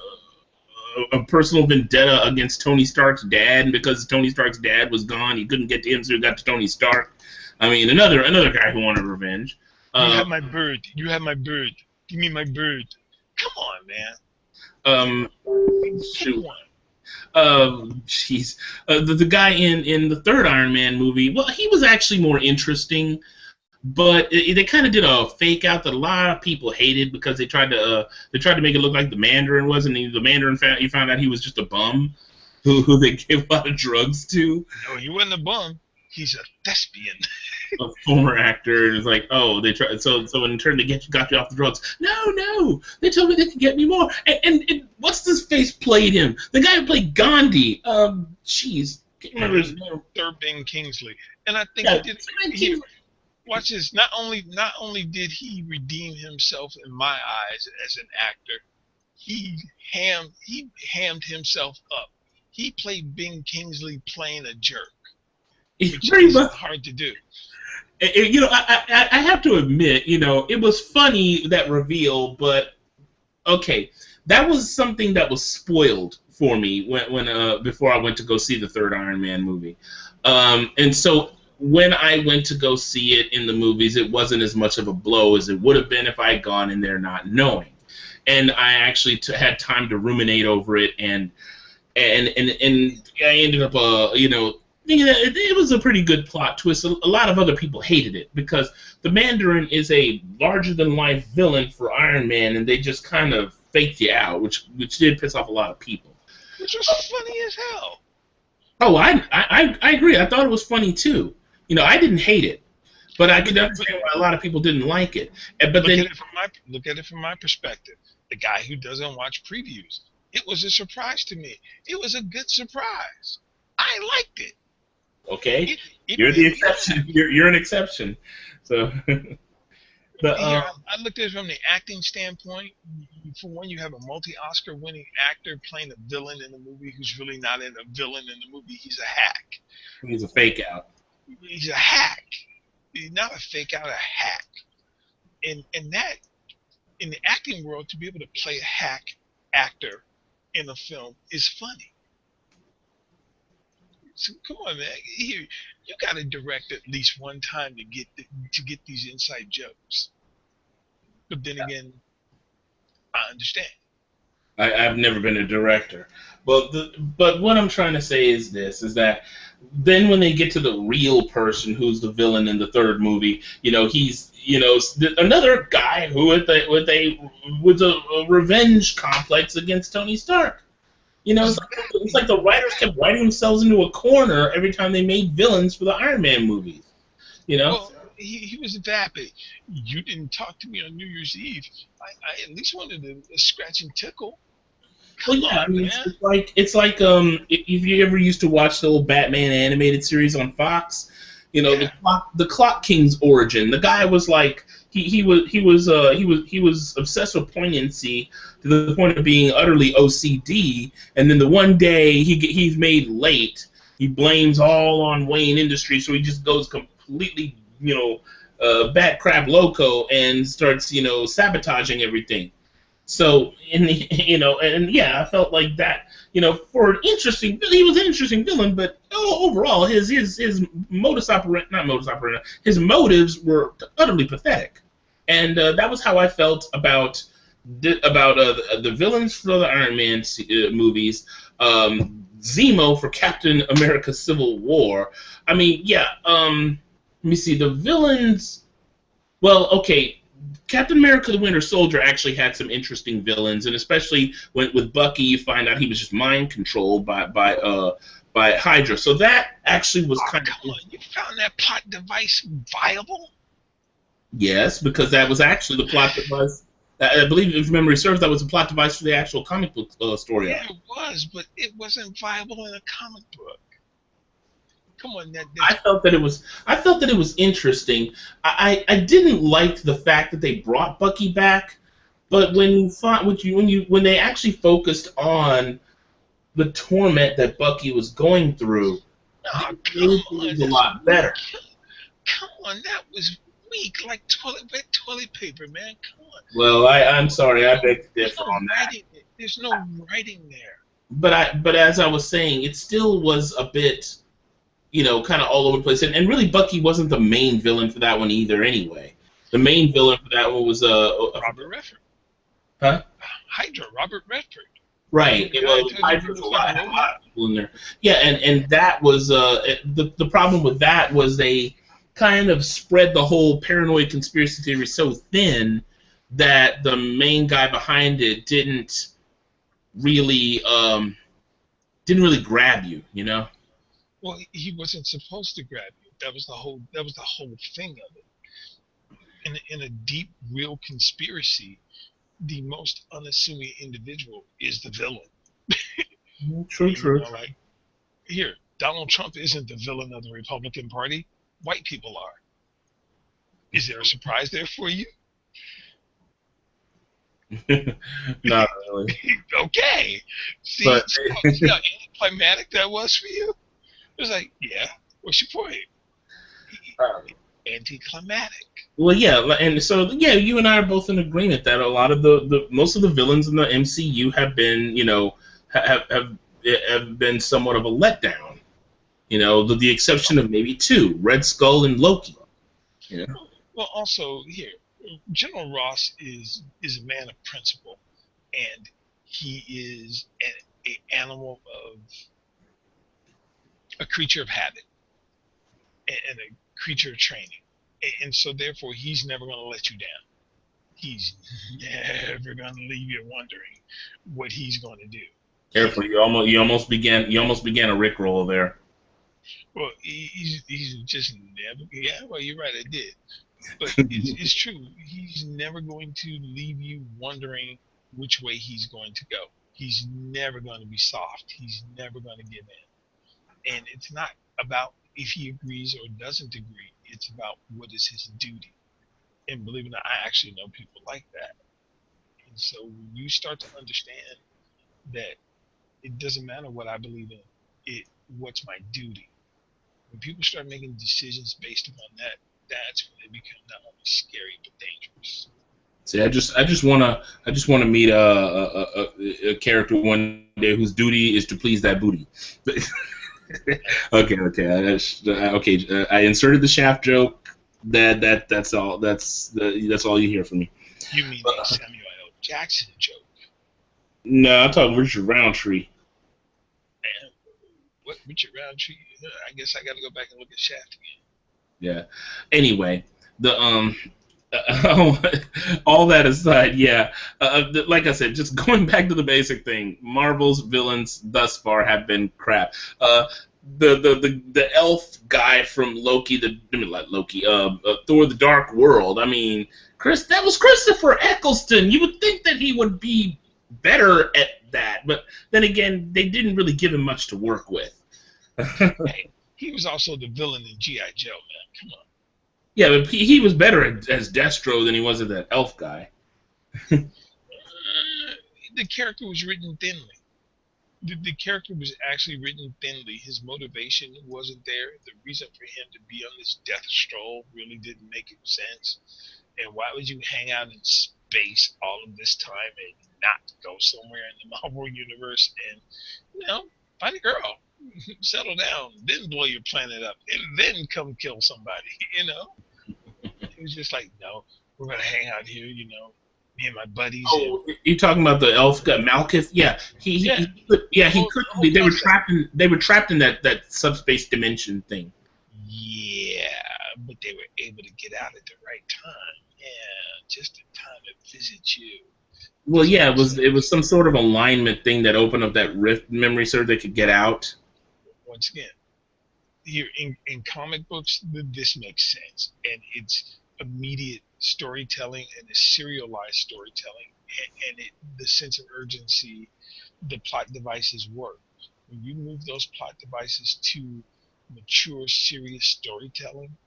personal vendetta against Tony Stark's dad, and because Tony Stark's dad was gone, he couldn't get to him, so he got to Tony Stark. I mean, another guy who wanted revenge. You Uh, have my bird. You have my bird. Give me my bird. Come on, man. um, Pick shoot. one. Jeez. The guy in the third Iron Man movie, well, he was actually more interesting, but they kind of did a fake out that a lot of people hated because they tried to make it look like the Mandarin wasn't. The Mandarin you found out he was just a bum who they gave a lot of drugs to. No, he wasn't a bum. He's a thespian. A former actor, and it's like, oh, they tried. So in turn, they got you off the drugs. No, they told me they could get me more. And what's this face played him? The guy who played Gandhi. Jeez, can't remember his name. Sir Ben Kingsley. And I think Yeah, he did. Here, watch this. Not only did he redeem himself in my eyes as an actor, he hammed himself up. He played Ben Kingsley playing a jerk, which very isn't much. hard to do. I have to admit, it was funny, that reveal, but okay, that was something that was spoiled for me when before I went to go see the third Iron Man movie, and so when I went to go see it in the movies, it wasn't as much of a blow as it would have been if I had gone in there not knowing, and I actually had time to ruminate over it, and I ended up thinking that it was a pretty good plot twist. A lot of other people hated it because the Mandarin is a larger than life villain for Iron Man, and they just kind of faked you out, which did piss off a lot of people. Which was funny as hell. Oh, I agree. I thought it was funny too. I didn't hate it, but I could understand why a lot of people didn't like it. But then Look at it from my perspective. The guy who doesn't watch previews. It was a surprise to me. It was a good surprise. I liked it. okay, It you're made the me laugh. exception. You're an exception. So the Here, I looked at it from the acting standpoint. For one, you have a multi-Oscar winning actor playing a villain in the movie who's really not a villain in the movie. He's a hack. he's a fake out. He's a hack. He's not a fake out, a hack. And that in the acting world, to be able to play a hack actor in a film is funny. So come on, man. Here, you got to direct at least one time to get these inside jokes. But then again, I understand. I've never been a director. But what I'm trying to say is this: is that then when they get to the real person who's the villain in the third movie, he's another guy who with a revenge complex against Tony Stark. It's like the writers kept writing themselves into a corner every time they made villains for the Iron Man movies. You know. Well, he was vapid. You didn't talk to me on New Year's Eve. I at least wanted a scratch and tickle. Well, Come yeah, I on, mean, man. if you ever used to watch the old Batman animated series on Fox, Yeah. the Clock King's origin. The guy was like he was obsessed with poignancy to the point of being utterly OCD, and then the one day he's made late, he blames all on Wayne Industries, so he just goes completely bat crap loco and starts sabotaging everything. So and yeah, I felt like that. For an interesting, he was an interesting villain, but overall, his modus operandi, not modus operandi, his motives were utterly pathetic, and that was how I felt about the villains for the Iron Man movies. Zemo for Captain America: Civil War. I mean, yeah. Let me see the villains. Well, okay. Captain America: The Winter Soldier actually had some interesting villains, and especially with Bucky, you find out he was just mind controlled by Hydra. So that actually was Oh, kind come of on. You found that plot device viable? yes, because that was actually the plot device. I believe, if memory serves, that was the plot device for the actual comic book story Yeah, arc. it was, but it wasn't viable in a comic book. Come on, I that's felt that it was. I felt that it was interesting. I didn't like the fact that they brought Bucky back, but when they actually focused on the torment that Bucky was going through, oh, it come made on, things a that's lot weak. better. Come on, that was weak, like wet toilet paper, man. Come on. Well, I'm sorry, I beg to There's differ no on that. writing. There's no writing there. But as I was saying, it still was a bit, kind of all over the place. And really, Bucky wasn't the main villain for that one either. Anyway, the main Well, villain for that one was Robert Redford. huh? Hydra, Robert Redford. Right. Remember the guy Well, who told you he Hydra's looked like a a robot? lot of people in there. Yeah, and that was the problem with that was they kind of spread the whole paranoid conspiracy theory so thin that the main guy behind it really didn't really grab you, you know. Well, he wasn't supposed to grab you. That was the whole. That was the whole thing of it. In a deep, real conspiracy, the most unassuming individual is the villain. True, true. Like here, Donald Trump isn't the villain of the Republican Party. White people are. Is there a surprise there for you? Not really. Okay. See, But see how anticlimactic that was for you? It was like, yeah, what's your point? Anticlimactic. well, yeah, and so yeah, you and I are both in agreement that a lot of the most of the villains in the MCU have been, have been somewhat of a letdown. The exception of maybe two, Red Skull and Loki. You know. Well, also here, General Ross is a man of principle, and he is a animal of a creature of habit and a creature of training, and so therefore he's never going to let you down. He's never going to leave you wondering what he's going to do. He's Careful, you almost began a Rickroll there. well, he's just never. Yeah, well, you're right, I did. But it's true. He's never going to leave you wondering which way he's going to go. He's never going to be soft. He's never going to give in. And it's not about if he agrees or doesn't agree. It's about what is his duty. And believe it or not, I actually know people like that. And so when you start to understand that it doesn't matter what I believe in, it what's my duty. When people start making decisions based upon that, that's when they become not only scary but dangerous. See, I just wanna meet a character one day whose duty is to please that booty. Okay. I inserted the shaft joke. That's all. That's all you hear from me. You mean a Samuel L. Jackson joke? No, I'm talking Richard Roundtree. Man, what Richard Roundtree? I guess I got to go back and look at Shaft again. Yeah. Anyway, the all that aside, yeah. Like I said, just going back to the basic thing, Marvel's villains thus far have been crap. The elf guy from Loki, Thor: The Dark World. I mean, that was Christopher Eccleston. You would think that he would be better at that, but then again, they didn't really give him much to work with. Hey, he was also the villain in G.I. Joe, man. Come on. Yeah, but he was better as Destro than he was as that elf guy. The character was written thinly. The character was actually written thinly. His motivation wasn't there. The reason for him to be on this death stroll really didn't make sense. And why would you hang out in space all of this time and not go somewhere in the Marvel universe and, find a girl, settle down, then blow your planet up, and then come kill somebody, It was just like, no, we're going to hang out here, me and my buddies. Oh, you talking about the elf guy, Malekith? Yeah, he couldn't. They were trapped in that subspace dimension thing. Yeah, but they were able to get out at the right time. Yeah, just in time to visit you. Well, yeah, it was some sort of alignment thing that opened up that rift memory so they could get out. Once again, here in comic books, this makes sense, and it's immediate storytelling and a serialized storytelling, and the sense of urgency, the plot devices work. When you move those plot devices to mature, serious storytelling,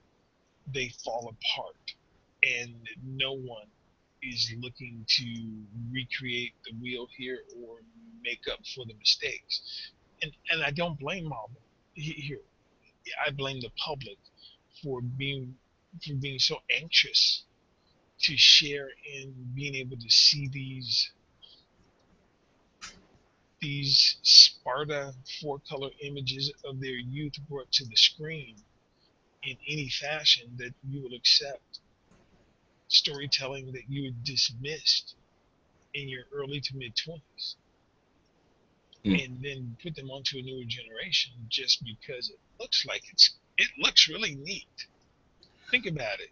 they fall apart, and no one is looking to recreate the wheel here or make up for the mistakes. And I don't blame Marvel here. I blame the public for being so anxious to share in being able to see these Sparta four-color images of their youth brought to the screen in any fashion that you will accept, storytelling that you had dismissed in your early to mid 20s, and then put them onto a newer generation just because it looks really neat. Think about it.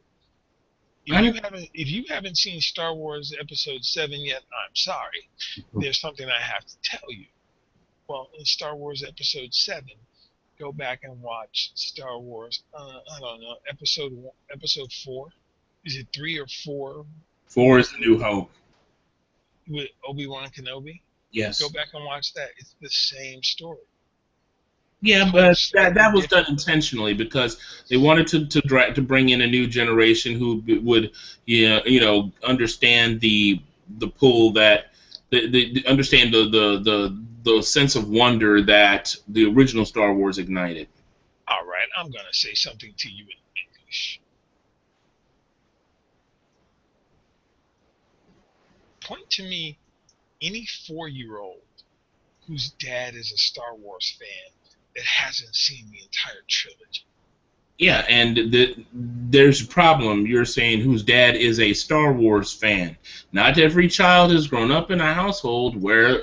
If you haven't seen Star Wars Episode 7 yet, I'm sorry. There's something I have to tell you. Well, in Star Wars Episode 7, go back and watch Star Wars. I don't know, Episode 4. Is it 3 or 4? 4 is the New Hope. With Obi-Wan Kenobi. Yes. Go back and watch that. It's the same story. Yeah, but that was done intentionally because they wanted to bring in a new generation who would understand the pull that understand the sense of wonder that the original Star Wars ignited. All right, I'm gonna say something to you in English. Point to me any 4-year-old whose dad is a Star Wars fan that hasn't seen the entire trilogy. Yeah, and there's a problem. You're saying whose dad is a Star Wars fan. Not every child has grown up in a household where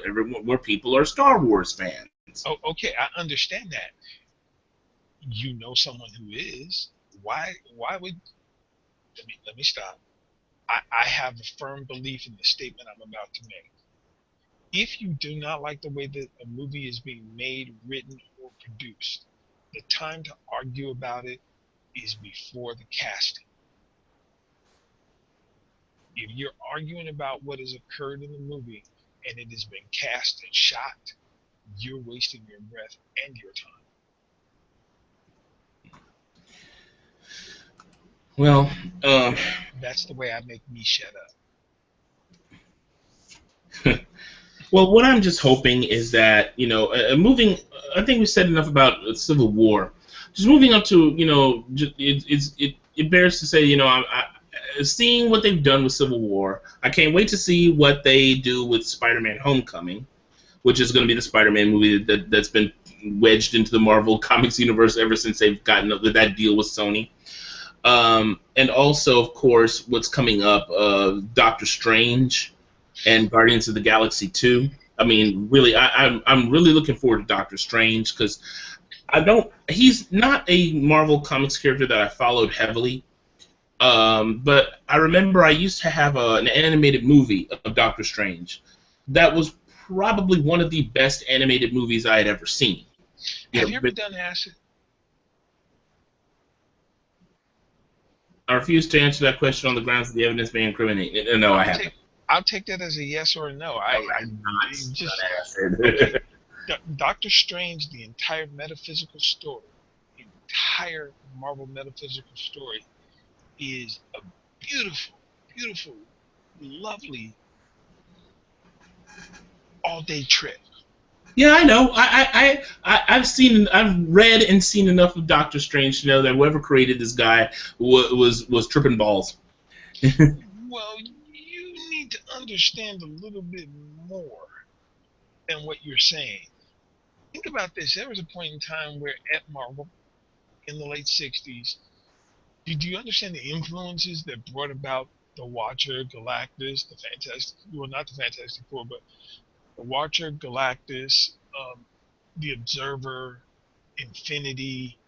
people are Star Wars fans. Oh, okay, I understand that. You know someone who is. Why would... Let me stop. I have a firm belief in the statement I'm about to make. If you do not like the way that a movie is being made, written, or produced, the time to argue about it is before the casting. If you're arguing about what has occurred in the movie and it has been cast and shot, you're wasting your breath and your time. Well, that's the way I make me shut up. Well, what I'm just hoping is that, moving, I think we said enough about Civil War. Just moving up to, it bears to say, seeing what they've done with Civil War, I can't wait to see what they do with Spider-Man Homecoming, which is going to be the Spider-Man movie that's been wedged into the Marvel Comics universe ever since they've gotten up with that deal with Sony. And also, of course, what's coming up, Doctor Strange and Guardians of the Galaxy 2. I mean, really, I'm really looking forward to Doctor Strange because he's not a Marvel Comics character that I followed heavily. But I remember I used to have an animated movie of Doctor Strange that was probably one of the best animated movies I had ever seen. Have you ever done acid? I refuse to answer that question on the grounds that the evidence may incriminate. No, I haven't. I'll take that as a yes or a no. I'm not just acid. Okay. Doctor Strange, the entire metaphysical story, the entire Marvel metaphysical story, is a beautiful, beautiful, lovely all-day trip. Yeah, I know. I've read and seen enough of Doctor Strange to know that whoever created this guy was tripping balls. Well, you need to understand a little bit more than what you're saying. Think about this. There was a point in time where at Marvel, in the late 60s, do you understand the influences that brought about the Watcher, Galactus, the Fantastic, well, not the Fantastic Four, but the Watcher, Galactus, the Observer, Infinity,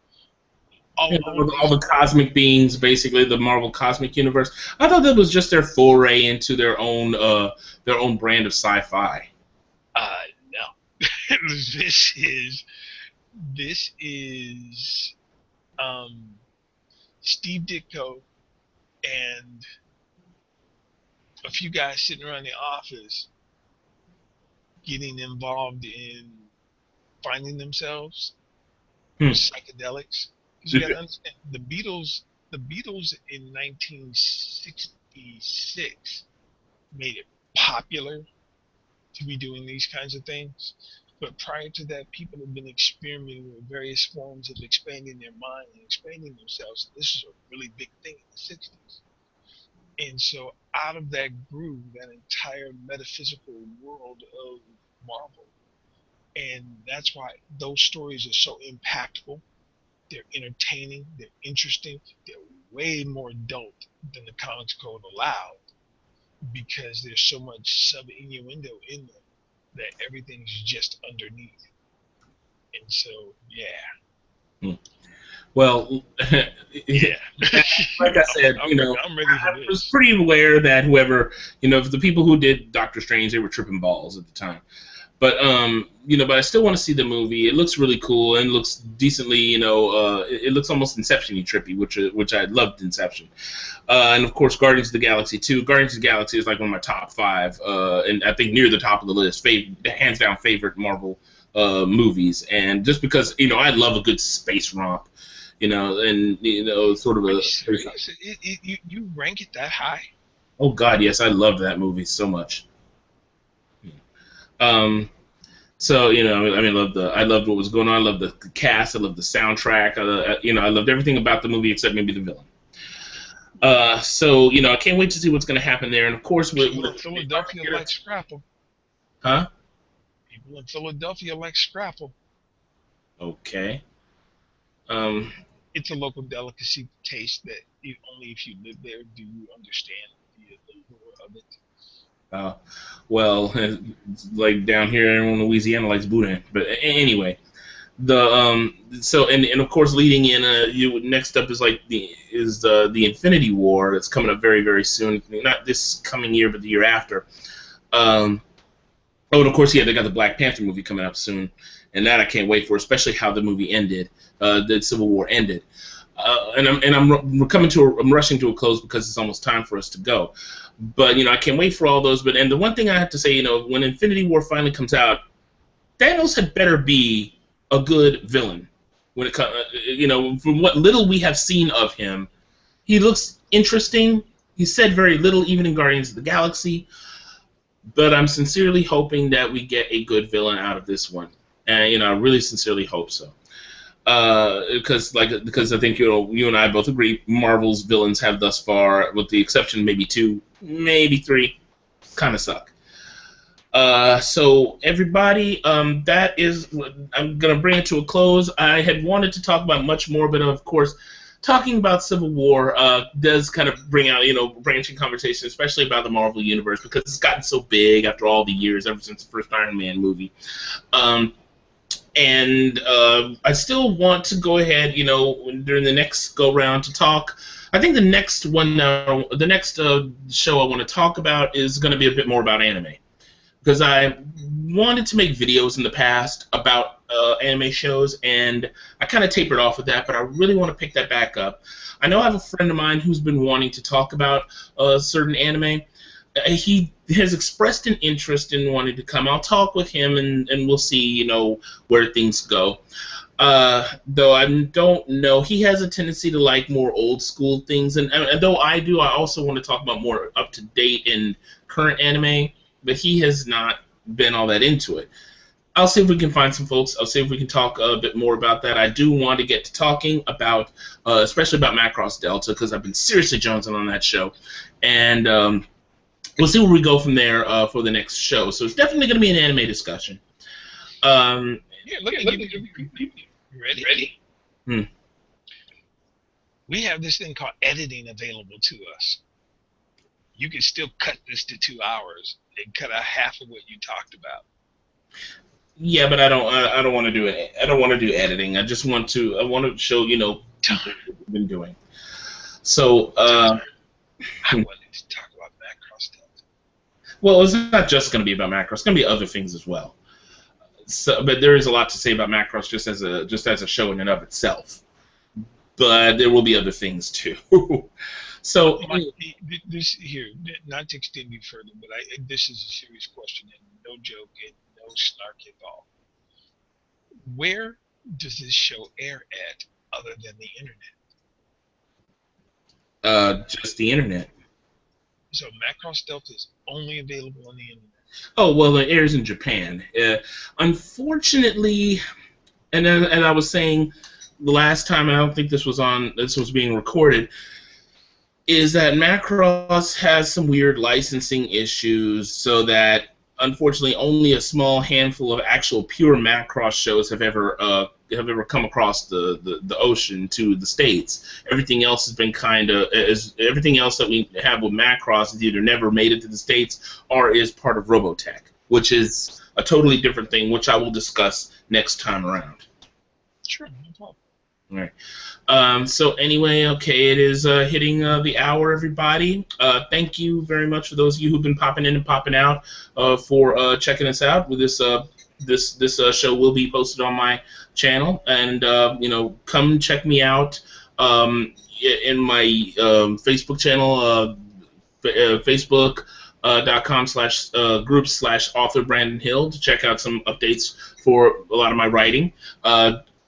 all the cosmic beings, basically the Marvel Cosmic Universe. I thought that was just their foray into their own brand of sci-fi. No, this is Steve Ditko and a few guys sitting around the office getting involved in finding themselves with psychedelics. Because you got to understand, the Beatles in 1966 made it popular to be doing these kinds of things. But prior to that, people have been experimenting with various forms of expanding their mind and expanding themselves. This is a really big thing in the 60s. And so out of that grew that entire metaphysical world of Marvel. And that's why those stories are so impactful. They're entertaining, they're interesting, they're way more adult than the comics code allowed because there's so much sub-innuendo in them that everything's just underneath. And so, yeah. Well, yeah. Like I said, I'm ready for I was pretty aware that whoever, the people who did Doctor Strange, they were tripping balls at the time. But but I still want to see the movie. It looks really cool and looks decently, it looks almost Inception-y trippy, which I loved Inception. And of course, Guardians of the Galaxy 2. Guardians of the Galaxy is like one of my top 5, and I think near the top of the list, hands down favorite Marvel movies. And just because I love a good space romp, and sort of a. You rank it that high? Oh God, yes, I loved that movie so much. So I loved what was going on. I loved the cast. I loved the soundtrack. I loved everything about the movie except maybe the villain. So I can't wait to see what's going to happen there. And of course, people in Philadelphia like Scrapple. Huh? People in Philadelphia like Scrapple. Okay. It's a local delicacy taste that only if you live there do you understand the allure of it. Well, like down here in Louisiana likes boudin. But anyway, so of course leading in next up is the Infinity War that's coming up very, very soon. Not this coming year, but the year after. And of course, they got the Black Panther movie coming up soon, and that I can't wait for, especially how the movie ended, the Civil War ended. I'm rushing to a close because it's almost time for us to go. But I can't wait for all those. And the one thing I have to say, when Infinity War finally comes out, Thanos had better be a good villain. When it comes, from what little we have seen of him, he looks interesting. He said very little, even in Guardians of the Galaxy. But I'm sincerely hoping that we get a good villain out of this one, and I really sincerely hope so. Because I think you and I both agree Marvel's villains have thus far, with the exception of maybe 2, maybe 3, kind of suck. So everybody, that is I'm gonna bring it to a close. I had wanted to talk about much more, but of course, talking about Civil War does kind of bring out, branching conversation, especially about the Marvel Universe, because it's gotten so big after all the years, ever since the first Iron Man movie. Um, and I still want to go ahead, during the next go round to talk. I think the next one, the next show I want to talk about is going to be a bit more about anime, because I wanted to make videos in the past about anime shows, and I kind of tapered off with that, but I really want to pick that back up. I know I have a friend of mine who's been wanting to talk about certain anime. He has expressed an interest in wanting to come. I'll talk with him, and we'll see, where things go. Though I don't know, he has a tendency to like more old school things, and though I do, I also want to talk about more up to date and current anime, but he has not been all that into it. I'll see if we can find some folks. I'll see if we can talk a bit more about that. I do want to get to talking about, especially about Macross Delta, because I've been seriously jonesing on that show, and we'll see where we go from there for the next show. So it's definitely going to be an anime discussion. Yeah, look at people. Ready? We have this thing called editing available to us. You can still cut this to 2 hours and cut out half of what you talked about. Yeah, but I don't want to do it. I don't want to do editing. I want to show what we've been doing. So I wanted to talk about Macross Delta. Well, it's not just going to be about Macross. It's going to be other things as well. So, but there is a lot to say about Macross just as a show in and of itself. But there will be other things too. So this here, not to extend you further, but this is a serious question and no joke and no snark involved. Where does this show air at other than the internet? Just the internet. So Macross Delta is only available on the internet. Oh well, it airs in Japan. Unfortunately, and I was saying the last time, and I don't think this was being recorded, is that Macross has some weird licensing issues, so that unfortunately only a small handful of actual pure Macross shows have ever come across the ocean to the States. Everything else has been everything else that we have with Macross has either never made it to the States or is part of Robotech, which is a totally different thing, which I will discuss next time around. Sure, no problem. All right. So anyway, okay, it is hitting the hour, everybody. Thank you very much for those of you who've been popping in and popping out for checking us out. With this show will be posted on my channel, and come check me out in my Facebook channel, Facebook.com/groups/author Brandon Hill, to check out some updates for a lot of my writing.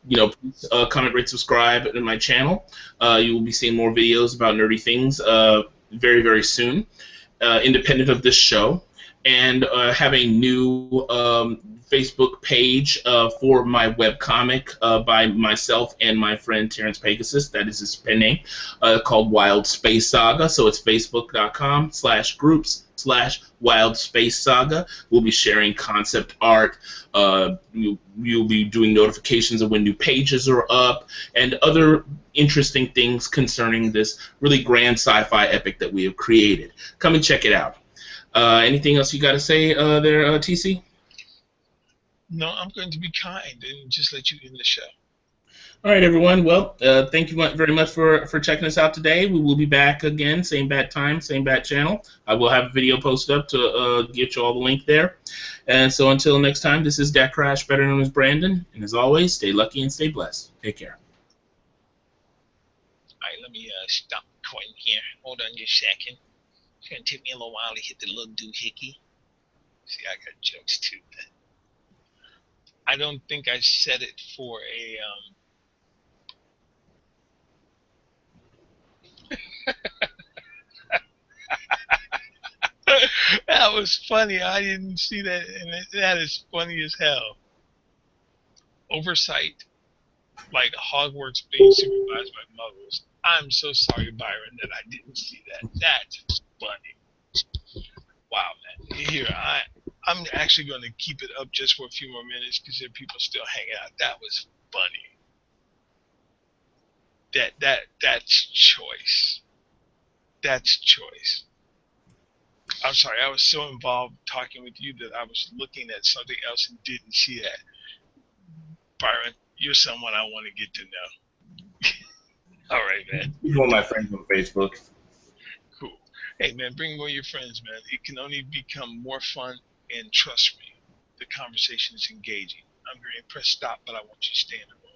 Please comment, rate, subscribe in my channel. You will be seeing more videos about nerdy things very, very soon, independent of this show. And have a new Facebook page for my webcomic by myself and my friend Terrence Pegasus. That is his pen name, called Wild Space Saga. So it's facebook.com/groups/Wild Space Saga. We'll be sharing concept art. You'll be doing notifications of when new pages are up and other interesting things concerning this really grand sci-fi epic that we have created. Come and check it out. Anything else you got to say there, TC? No, I'm going to be kind and just let you end the show. All right, everyone. Well, thank you very much for checking us out today. We will be back again, same bat time, same bat channel. I will have a video posted up to get you all the link there. And so until next time, this is Dak Crash, better known as Brandon. And as always, stay lucky and stay blessed. Take care. All right, let me stop recording here. Hold on just a second. It's going to take me a little while to hit the little doohickey. See, I got jokes too. I don't think I set it for a... That was funny. I didn't see that, and that is funny as hell. Oversight, like Hogwarts being supervised by muggles. I'm so sorry, Byron, that I didn't see that. That's funny. Wow, man. Here, I'm actually going to keep it up just for a few more minutes because there are people still hanging out. That was funny. That's choice. That's choice. I'm sorry, I was so involved talking with you that I was looking at something else and didn't see that. Byron, you're someone I want to get to know. All right, man. People are my friends on Facebook. Cool. Hey, man, bring more of your friends, man. It can only become more fun, and trust me, the conversation is engaging. I'm going to press stop, but I want you to stay in the room.